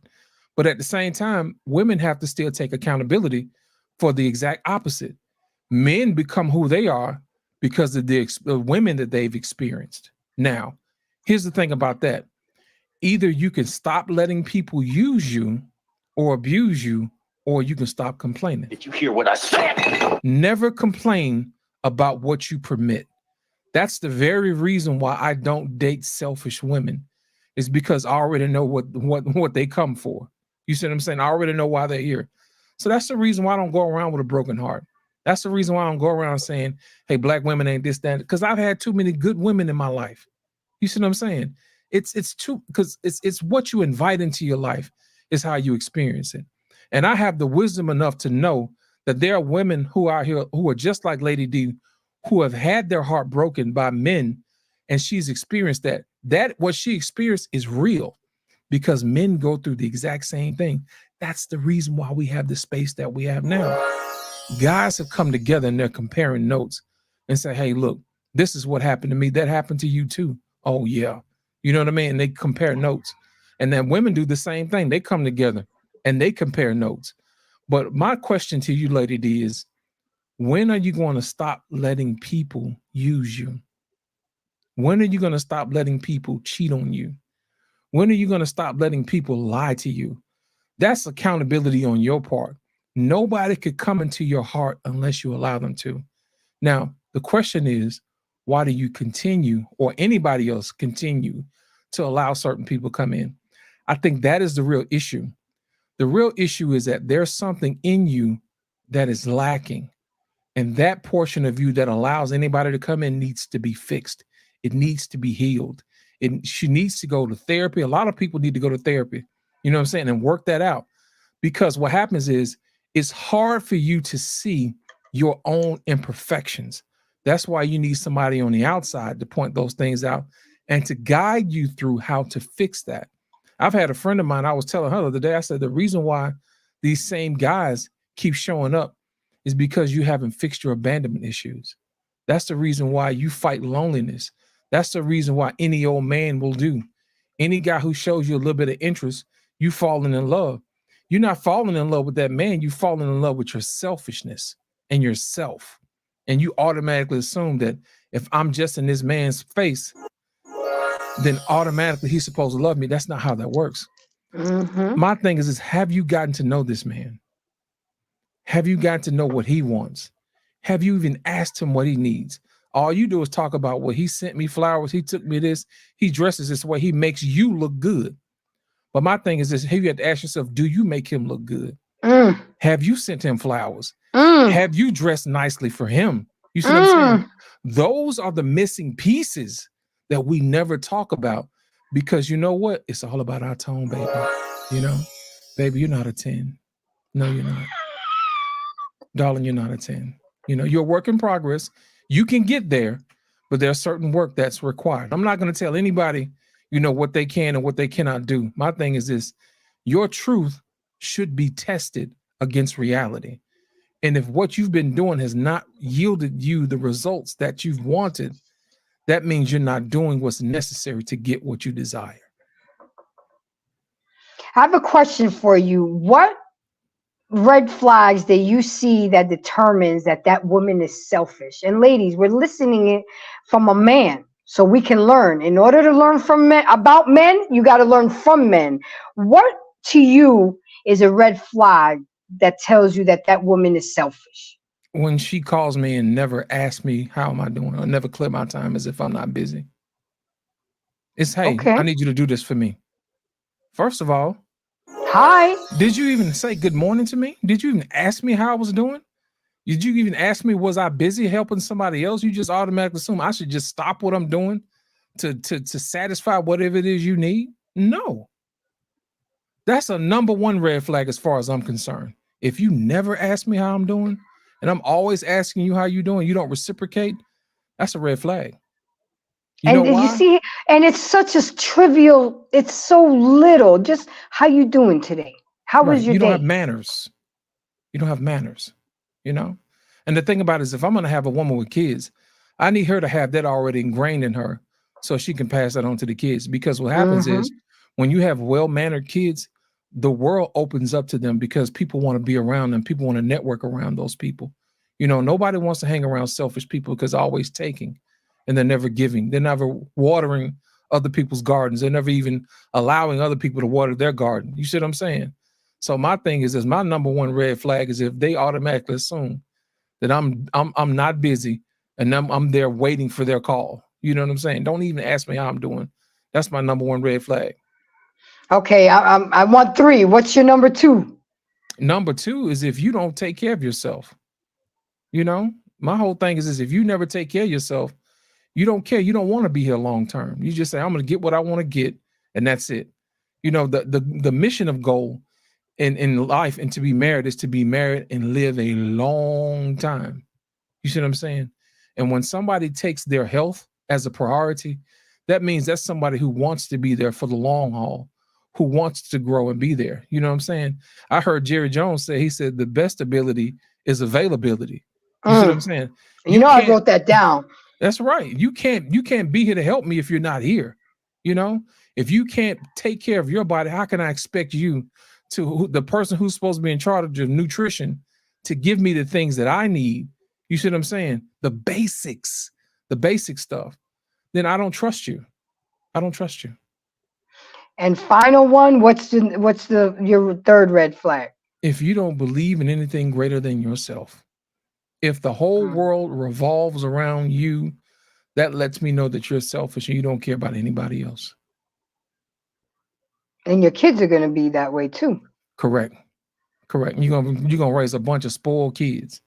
S5: But at the same time, women have to still take accountability for the exact opposite. Men become who they are because of the women that they've experienced. Now, here's the thing about that. Either you can stop letting people use you or abuse you, or you can stop complaining.
S6: Did you hear what I said?
S5: Never complain about what you permit. That's the very reason why I don't date selfish women, is because I already know what they come for. You see what I'm saying? I already know why they're here. So that's the reason why I don't go around with a broken heart. That's the reason why I don't go around saying, hey, black women ain't this, that, because I've had too many good women in my life. You see what I'm saying? It's too, because it's what you invite into your life is how you experience it. And I have the wisdom enough to know that there are women who are here who are just like Lady D, who have had their heart broken by men, and she's experienced that. That what she experienced is real, because men go through the exact same thing. That's the reason why we have the space that we have now. Guys have come together and they're comparing notes and say, hey, look, this is what happened to me. That happened to you too. Oh, yeah. You know what I mean? And they compare notes. And then women do the same thing. They come together and they compare notes. But my question to you, Lady D, is when are you going to stop letting people use you? When are you going to stop letting people cheat on you? When are you going to stop letting people lie to you? That's accountability on your part. Nobody could come into your heart unless you allow them to. Now, the question is, why do you continue, or anybody else continue, to allow certain people come in? I think that is the real issue. The real issue is that there's something in you that is lacking. And that portion of you that allows anybody to come in needs to be fixed. It needs to be healed. She needs to go to therapy. A lot of people need to go to therapy, you know what I'm saying, and work that out. Because what happens is it's hard for you to see your own imperfections. That's why you need somebody on the outside to point those things out and to guide you through how to fix that. I've had a friend of mine, I was telling her the other day, I said, the reason why these same guys keep showing up is because you haven't fixed your abandonment issues. That's the reason why you fight loneliness. That's the reason why any old man will do. Any guy who shows you a little bit of interest, you falling in love. You're not falling in love with that man. You're falling in love with your selfishness and yourself. And you automatically assume that if I'm just in this man's face, then automatically he's supposed to love me. That's not how that works.
S1: Mm-hmm.
S5: My thing is have you gotten to know this man? Have you gotten to know what he wants? Have you even asked him what he needs? All you do is talk about, well, he sent me flowers, he took me this, he dresses this way, he makes you look good. But my thing is this, have you had to ask yourself, do you make him look good? Have you sent him flowers? Have you dressed nicely for him? You see what I'm saying? Those are the missing pieces that we never talk about, because you know what? It's all about our tone, baby. You know, baby, you're not a 10. No, you're not. Darling, you're not a 10. You know, you're a work in progress. You can get there, but there's certain work that's required. I'm not going to tell anybody, you know, what they can and what they cannot do. My thing is this: your truth should be tested against reality. And if what you've been doing has not yielded you the results that you've wanted, that means you're not doing what's necessary to get what you desire.
S1: I have a question for you. What red flags that you see that determines that that woman is selfish? And ladies, we're listening it from a man, so we can learn. In order to learn from men about men, you got to learn from men. What to you is a red flag that tells you that that woman is selfish?
S5: When she calls me and never asks me how am I doing, or never clear my time as if I'm not busy. It's, hey,
S1: Okay.
S5: I need you to do this for me. First of all,
S1: Hi.
S5: did you even say good morning to me? Did you even ask me how I was doing? Did you even ask me, was I busy helping somebody else? You just automatically assume I should just stop what I'm doing to satisfy whatever it is you need? No. That's a number one red flag as far as I'm concerned. If you never ask me how I'm doing, and I'm always asking you how you doing, you don't reciprocate, that's a red flag. You know why?
S1: You see, and it's such a trivial, it's so little. Just how you doing today? How was your
S5: You don't
S1: day?
S5: have manners. You don't have manners, you know? And the thing about it is, if I'm going to have a woman with kids, I need her to have that already ingrained in her so she can pass that on to the kids. Because what happens is, when you have well-mannered kids, the world opens up to them because people want to be around them. People want to network around those people. You know, nobody wants to hang around selfish people because they're always taking and they're never giving. They're never watering other people's gardens. They're never even allowing other people to water their garden. You see what I'm saying? So my thing is this, my number one red flag is if they automatically assume that I'm not busy and I'm there waiting for their call. You know what I'm saying? Don't even ask me how I'm doing. That's my number one red flag.
S1: Okay, I want 3. What's your number 2?
S5: Number 2 is if you don't take care of yourself. You know, my whole thing is this: if you never take care of yourself, you don't care. You don't want to be here long term. You just say, I'm going to get what I want to get, and that's it. You know, the mission of goal in life and to be married is to be married and live a long time. You see what I'm saying? And when somebody takes their health as a priority, that means that's somebody who wants to be there for the long haul, who wants to grow and be there. You know what I'm saying? I heard Jerry Jones say, he said, the best ability is availability. You see what I'm saying?
S1: You know, I wrote that down.
S5: That's right. You can't be here to help me if you're not here. You know, if you can't take care of your body, how can I expect you to, the person who's supposed to be in charge of nutrition, to give me the things that I need? You see what I'm saying? The basic stuff. Then I don't trust you. I don't trust you.
S1: And final one, what's your 3rd red flag?
S5: If you don't believe in anything greater than yourself, if the whole world revolves around you, that lets me know that you're selfish and you don't care about anybody else.
S1: And your kids are going to be that way too.
S5: Correct. You're gonna raise a bunch of spoiled kids,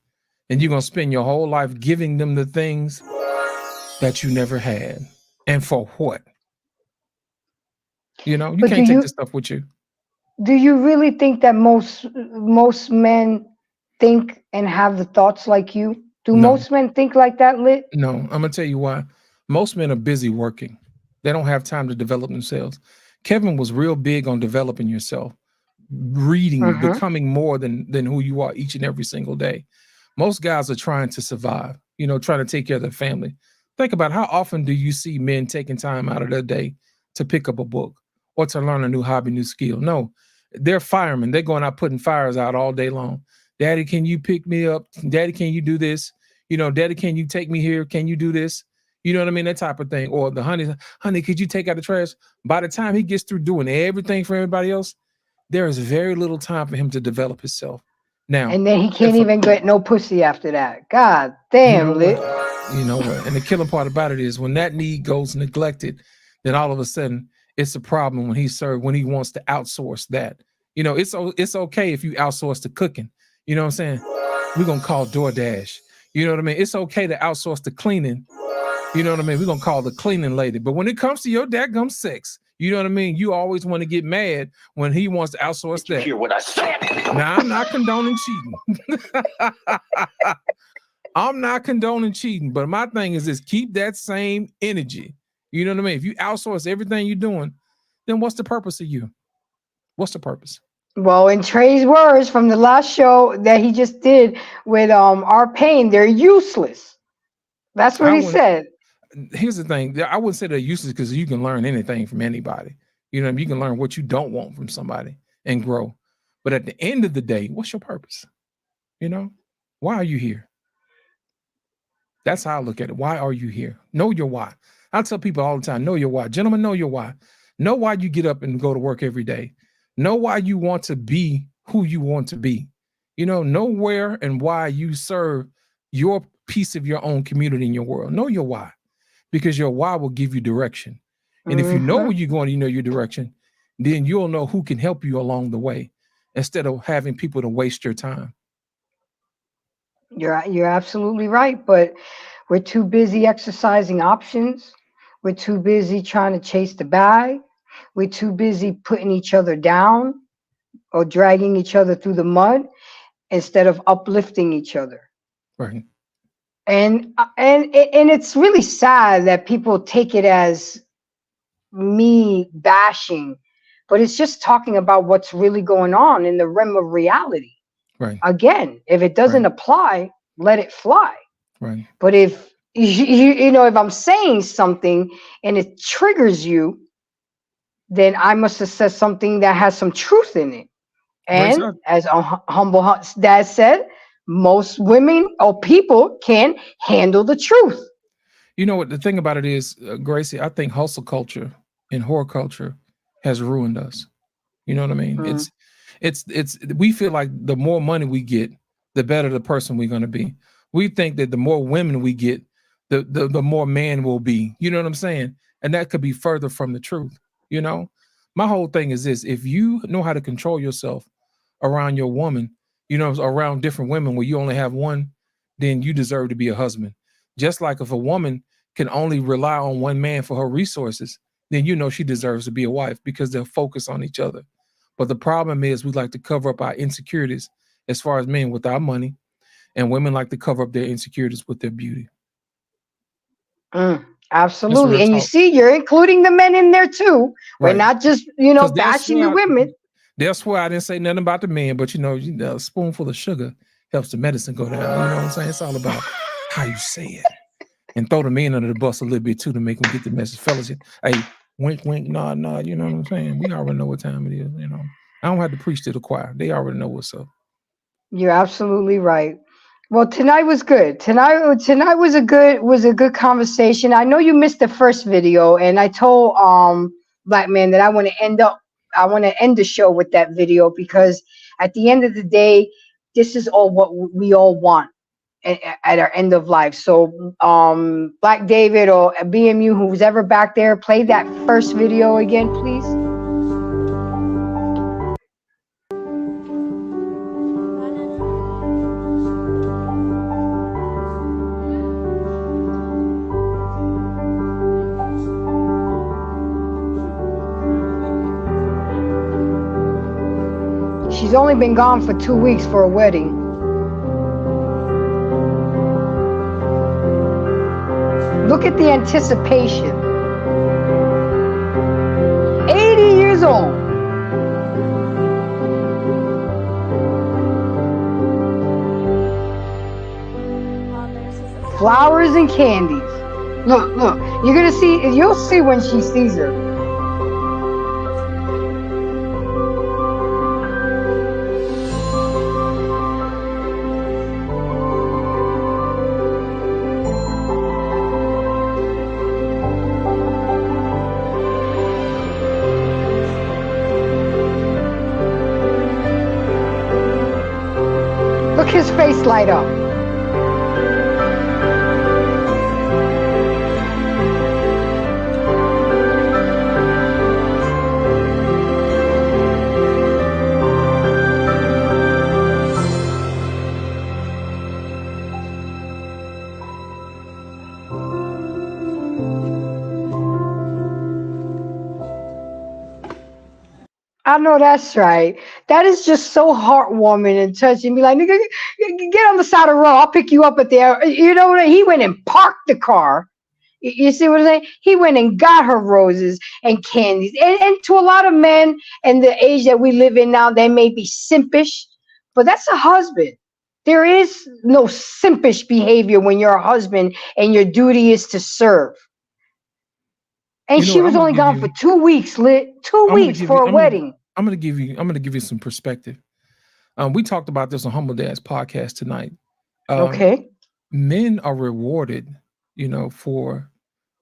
S5: and you're gonna spend your whole life giving them the things that you never had. And for what? You know, you can't take this stuff with you.
S1: Do you really think that most men think and have the thoughts like you? Do most men think like that, Lit?
S5: No, I'm gonna tell you why. Most men are busy working. They don't have time to develop themselves. Kevin was real big on developing yourself, reading, becoming more than who you are each and every single day. Most guys are trying to survive, you know, trying to take care of their family. Think about how often do you see men taking time out of their day to pick up a book or to learn a new hobby, new skill? No, they're firemen. They're going out putting fires out all day long. Daddy, can you pick me up? Daddy, can you do this? You know, Daddy, can you take me here? Can you do this? You know what I mean? That type of thing. Or the honey, could you take out the trash? By the time he gets through doing everything for everybody else, there is very little time for him to develop himself. Now,
S1: And then he can't
S5: if a-
S1: even get no pussy after that. God
S5: you
S1: damn,
S5: know
S1: lit.
S5: what? You know what? And the killing part about it is when that need goes neglected, then all of a sudden it's a problem when he wants to outsource that. You know, it's okay if you outsource the cooking. You know what I'm saying? We're gonna call DoorDash. You know what I mean? It's okay to outsource the cleaning. You know what I mean? We're gonna call the cleaning lady. But when it comes to your dadgum sex, you know what I mean? You always want to get mad when he wants to outsource
S6: Did you
S5: that.
S6: hear what I said?
S5: Now, I'm not condoning cheating. I'm not condoning cheating, but my thing is this: keep that same energy. You know what I mean? If you outsource everything you're doing, then what's the purpose of you? What's the purpose?
S1: Well, in Trey's words from the last show that he just did with our pain, they're useless. That's what
S5: I
S1: he
S5: wouldn't.
S1: said.
S5: Here's the thing: I wouldn't say they're useless because you can learn anything from anybody. You know, you can learn what you don't want from somebody and grow. But at the end of the day, what's your purpose? You know, why are you here? That's how I look at it. Why are you here? Know your why. I tell people all the time, know your why. Gentlemen, know your why. Know why you get up and go to work every day. Know why you want to be who you want to be. You know where and why you serve your piece of your own community in your world. Know your why, because your why will give you direction. And if you know where you're going, you know your direction, then you'll know who can help you along the way instead of having people to waste your time.
S1: You're absolutely right, but we're too busy exercising options. We're too busy trying to chase the bag. We're too busy putting each other down or dragging each other through the mud instead of uplifting each other.
S5: Right.
S1: And it's really sad that people take it as me bashing, but it's just talking about what's really going on in the realm of reality.
S5: Right.
S1: Again, if it doesn't
S5: Right.
S1: apply, let it fly.
S5: Right.
S1: But if you know, if I'm saying something and it triggers you, then I must have said something that has some truth in it.
S5: Grace,
S1: And as humble dad said, most women or people can't handle the truth.
S5: you know what the thing about it is, Gracie, I think hustle culture and horror culture has ruined us. You know what I mean?
S1: Mm.
S5: It's we feel like the more money we get, the better the person we're going to be. We think that the more women we get, the more man will be. You know what I'm saying? And that could be further from the truth. You know, my whole thing is this: if you know how to control yourself around your woman, you know, around different women where you only have one, then you deserve to be a husband. Just like if a woman can only rely on one man for her resources, then you know she deserves to be a wife because they'll focus on each other. But the problem is we like to cover up our insecurities as far as men with our money, and women like to cover up their insecurities with their beauty. That's
S1: Absolutely.
S5: real
S1: And you
S5: talk.
S1: see, you're including the men in there too. We're
S5: Right.
S1: not just,
S5: Because
S1: bashing the women.
S5: they'll swear I didn't say nothing about the men, but a spoonful of sugar helps the medicine go down. You know what I'm saying? It's all about how you say it. And throw the men under the bus a little bit too to make them get the message. Fellas, hey, wink, wink, nod, nod. You know what I'm saying? We already know what time it is. I don't have to preach to the choir. They already know what's up.
S1: You're absolutely right. Well, tonight was good. Tonight was a good conversation. I know you missed the first video, and I told Black Man that I want to end the show with that video, because at the end of the day, this is all what we all want at our end of life. So Black David or BMU, who's ever back there, play that first video again, please. She's only been gone for 2 weeks for a wedding. Look at the anticipation. 80 years old. Flowers and candies. Look. You'll see when she sees her. Look his face light up. I know that's right. That is just so heartwarming and touching. Be like, nigga, get on the side of the road. I'll pick you up at the. You know what? He went and parked the car. You see what I'm saying? He went and got her roses and candies. And to a lot of men and the age that we live in now, they may be simpish, but that's a husband. There is no simpish behavior when you're a husband and your duty is to serve. And she was only gone for 2 weeks, Lit. 2 weeks for a wedding.
S5: I'm gonna give you some perspective. We talked about this on Humble Dad's podcast tonight.
S1: Okay.
S5: Men are rewarded, for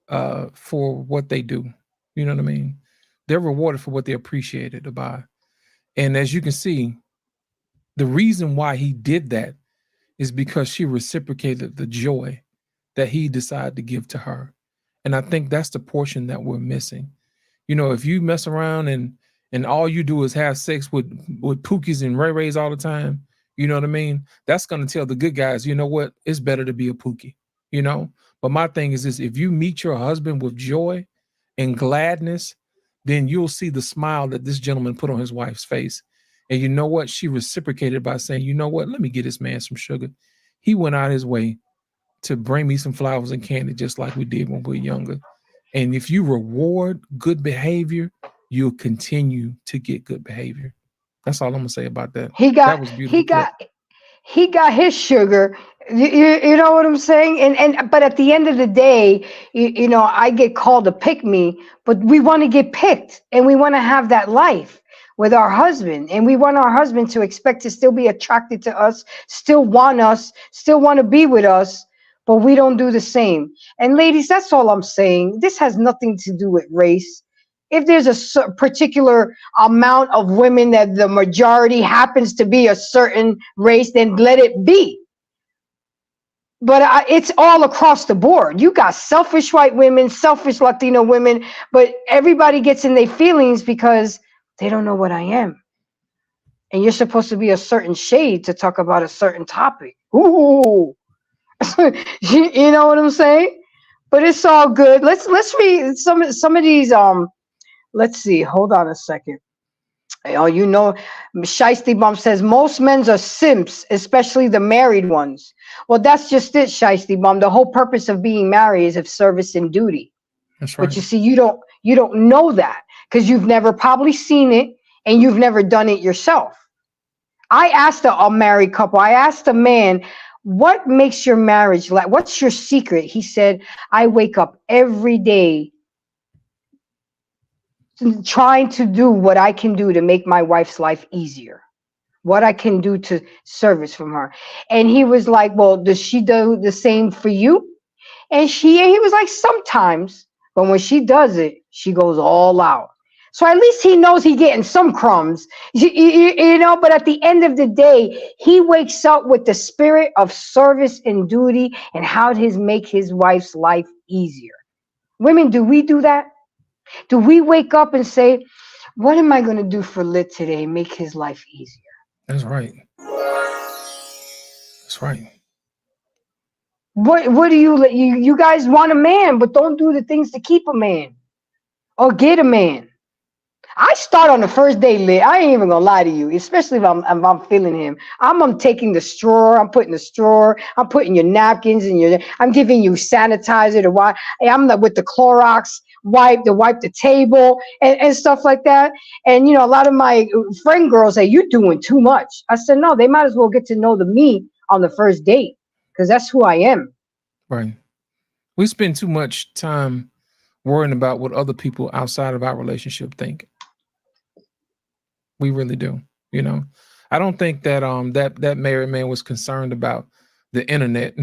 S5: what they do. You know what I mean? They're rewarded for what they're appreciated by. And as you can see, the reason why he did that is because she reciprocated the joy that he decided to give to her. And I think that's the portion that we're missing. If you mess around and all you do is have sex with Pookies and Ray Rays all the time, you know what I mean? That's going to tell the good guys, you know what? It's better to be a Pookie, But my thing is this: if you meet your husband with joy and gladness, then you'll see the smile that this gentleman put on his wife's face. And you know what? She reciprocated by saying, you know what? Let me get this man some sugar. He went out his way to bring me some flowers and candy, just like we did when we were younger. And if you reward good behavior, you'll continue to get good behavior. That's all I'm gonna say about that. That was beautiful.
S1: He got his sugar. You know what I'm saying? But at the end of the day, I get called to pick me, but we want to get picked and we want to have that life with our husband. And we want our husband to expect to still be attracted to us, still want to be with us, but we don't do the same. And ladies, that's all I'm saying. This has nothing to do with race. If there's a particular amount of women that the majority happens to be a certain race, then let it be. But it's all across the board. You got selfish white women, selfish Latino women, but everybody gets in their feelings because they don't know what I am. And you're supposed to be a certain shade to talk about a certain topic. Ooh. You know what I'm saying? But it's all good. Let's read some of these let's see. Hold on a second. Shiesty Bum says most men are simps, especially the married ones. Well, that's just it, Shiesty Bum. The whole purpose of being married is of service and duty.
S5: That's right.
S1: But you see, you don't know that because you've never probably seen it and you've never done it yourself. I asked a married couple, I asked a man, what makes your marriage like? What's your secret? He said, I wake up every day trying to do what I can do to make my wife's life easier, what I can do to service from her. And he was like, well, does she do the same for you? And he was like, sometimes, but when she does it, she goes all out. So at least he knows he's getting some crumbs, but at the end of the day, he wakes up with the spirit of service and duty and how to make his wife's life easier. Women, do we do that? Do we wake up and say, what am I going to do for Lit today? Make his life easier.
S5: That's right. That's right.
S1: What do you guys want a man, but don't do the things to keep a man or get a man. I start on the first day, Lit. I ain't even gonna lie to you, especially if I'm feeling him. I'm taking the straw. I'm putting the straw. I'm putting your napkins and I'm giving you sanitizer to wipe. I'm with the Clorox wipe to wipe the table and stuff like that. And a lot of my friend girls say you're doing too much. I said no. They might as well get to know me on the first date because that's who I am.
S5: Right. We spend too much time worrying about what other people outside of our relationship think. We really do. I don't think that that married man was concerned about the internet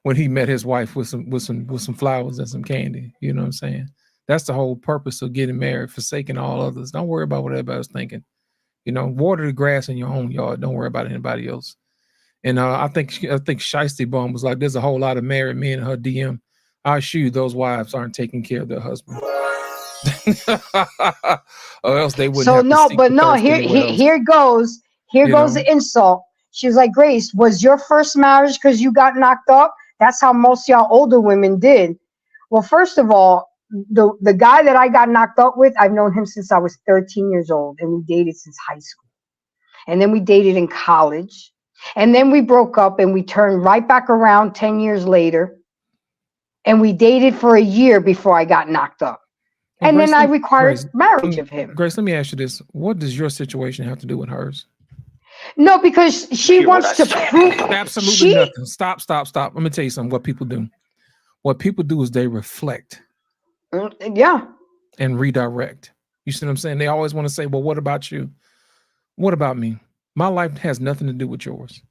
S5: when he met his wife with some flowers and some candy. You know what I'm saying? That's the whole purpose of getting married, forsaking all others. Don't worry about what everybody's thinking. Water the grass in your own yard. Don't worry about anybody else. And I think Shiesty Bum was like, "There's a whole lot of married men in her DM. I assure you, those wives aren't taking care of their husband, or else they wouldn't
S1: So
S5: have to
S1: no,
S5: seek
S1: but
S5: the
S1: no,
S5: thirst anywhere else."
S1: here goes. Here
S5: You
S1: goes
S5: know,
S1: the insult. She was like, Grace, was your first marriage because you got knocked up? That's how most of y'all older women did. Well, first of all, the guy that I got knocked up with, I've known him since I was 13 years old, and we dated since high school. And then we dated in college. And then we broke up and we turned right back around 10 years later. And we dated for a year before I got knocked up.
S5: well,
S1: And then
S5: Grace,
S1: I required marriage of him.
S5: Grace, let me ask you this: what does your situation have to do with hers?
S1: No, because she
S6: Hear what
S1: wants
S6: I
S1: to
S6: said?
S1: prove
S5: Absolutely
S1: she
S5: nothing. Stop. Let me tell you something. What people do. What people do is they reflect
S1: yeah.
S5: and redirect. You see what I'm saying? They always want to say, "Well, what about you? What about me? My life has nothing to do with yours.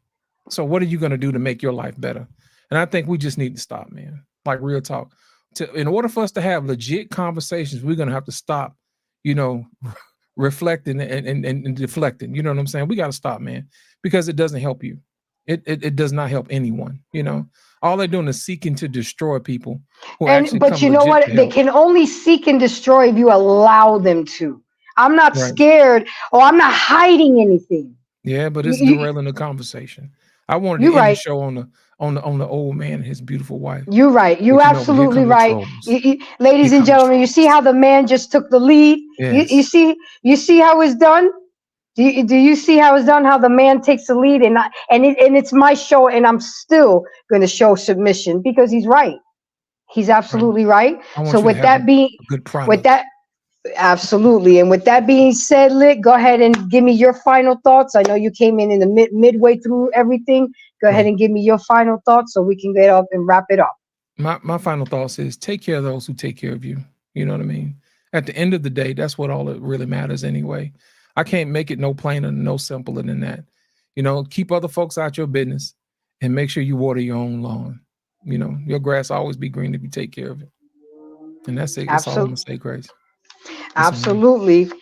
S5: So what are you going to do to make your life better?" And I think we just need to stop, man. Like real talk. In order for us to have legit conversations, we're going to have to stop, you know, reflecting and deflecting. You know what I'm saying? We got to stop, man, because it doesn't help you. It does not help anyone. You know, all they're doing is seeking to destroy people who actually
S1: But
S5: come
S1: you know
S5: legit to
S1: what? They
S5: help.
S1: can only seek and destroy if you allow them to. I'm not
S5: Right.
S1: scared or I'm not hiding anything.
S5: Yeah, but it's
S1: You,
S5: derailing the conversation. I wanted
S1: you're
S5: to end the
S1: right.
S5: show on the old man and his beautiful wife.
S1: You're right. You're
S5: But you know, but here
S1: absolutely
S5: come the
S1: right.
S5: trolls.
S1: Ladies
S5: Here
S1: and
S5: come the
S1: gentlemen, you see
S5: trolls.
S1: how the man just took the lead?
S5: Yes.
S1: You see how it's done? Do you see how it's done? How the man takes the lead and it's my show and I'm still going to show submission because he's right. He's
S5: Right.
S1: absolutely right.
S5: I
S1: So
S5: want you to
S1: with
S5: have a
S1: that being
S5: good
S1: with
S5: product.
S1: that absolutely. And with that being said, Lick, go ahead and give me your final thoughts. I know you came in the midway through everything. Go ahead
S5: Right.
S1: and give me your final thoughts so we can get up and wrap it up.
S5: My final thoughts is take care of those who take care of you. You know what I mean? At the end of the day, that's what all it really matters anyway. I can't make it no plainer, no simpler than that. You know, keep other folks out your business and make sure you water your own lawn. You know, your grass always be green if you take care of it. And that's it. That's all I'm gonna
S1: Absolutely.
S5: say, Grace. It's on you.
S1: Absolutely.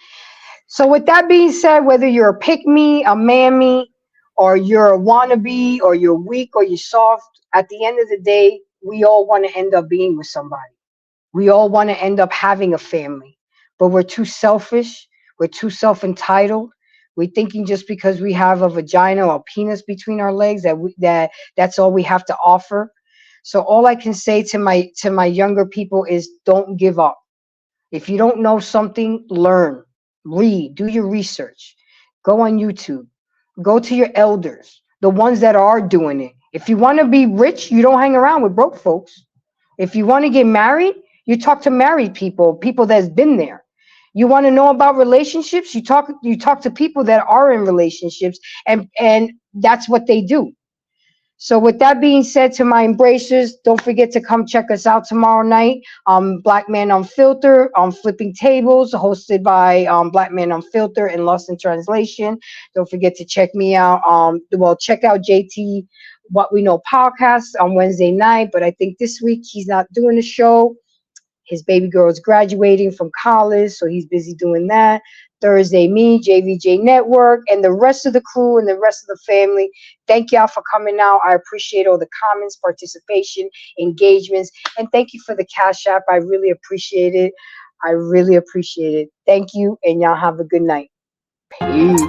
S1: So with that being said, whether you're a pick me, a mammy, or you're a wannabe, or you're weak, or you're soft, at the end of the day, we all want to end up being with somebody. We all want to end up having a family, but we're too selfish. We're too self-entitled. We're thinking just because we have a vagina or a penis between our legs that's all we have to offer. So all I can say to my younger people is don't give up. If you don't know something, learn, read, do your research, go on YouTube, go to your elders, the ones that are doing it. If you want to be rich, you don't hang around with broke folks. If you want to get married, you talk to married people, people that's been there. You want to know about relationships, you talk to people that are in relationships and that's what they do. So with that being said, to my embracers, don't forget to come check us out tomorrow night. Black Man Unfiltered, Flipping Tables, hosted by Black Man Unfiltered and Lost in Translation. Don't forget to check me out. Check out JT What We Know podcast on Wednesday night. But I think this week he's not doing a show. His baby girl is graduating from college, so he's busy doing that. Thursday, me, JVJ Network, and the rest of the crew and the rest of the family. Thank y'all for coming out. I appreciate all the comments, participation, engagements, and thank you for the Cash App. I really appreciate it. I really appreciate it. Thank you, and y'all have a good night. Peace.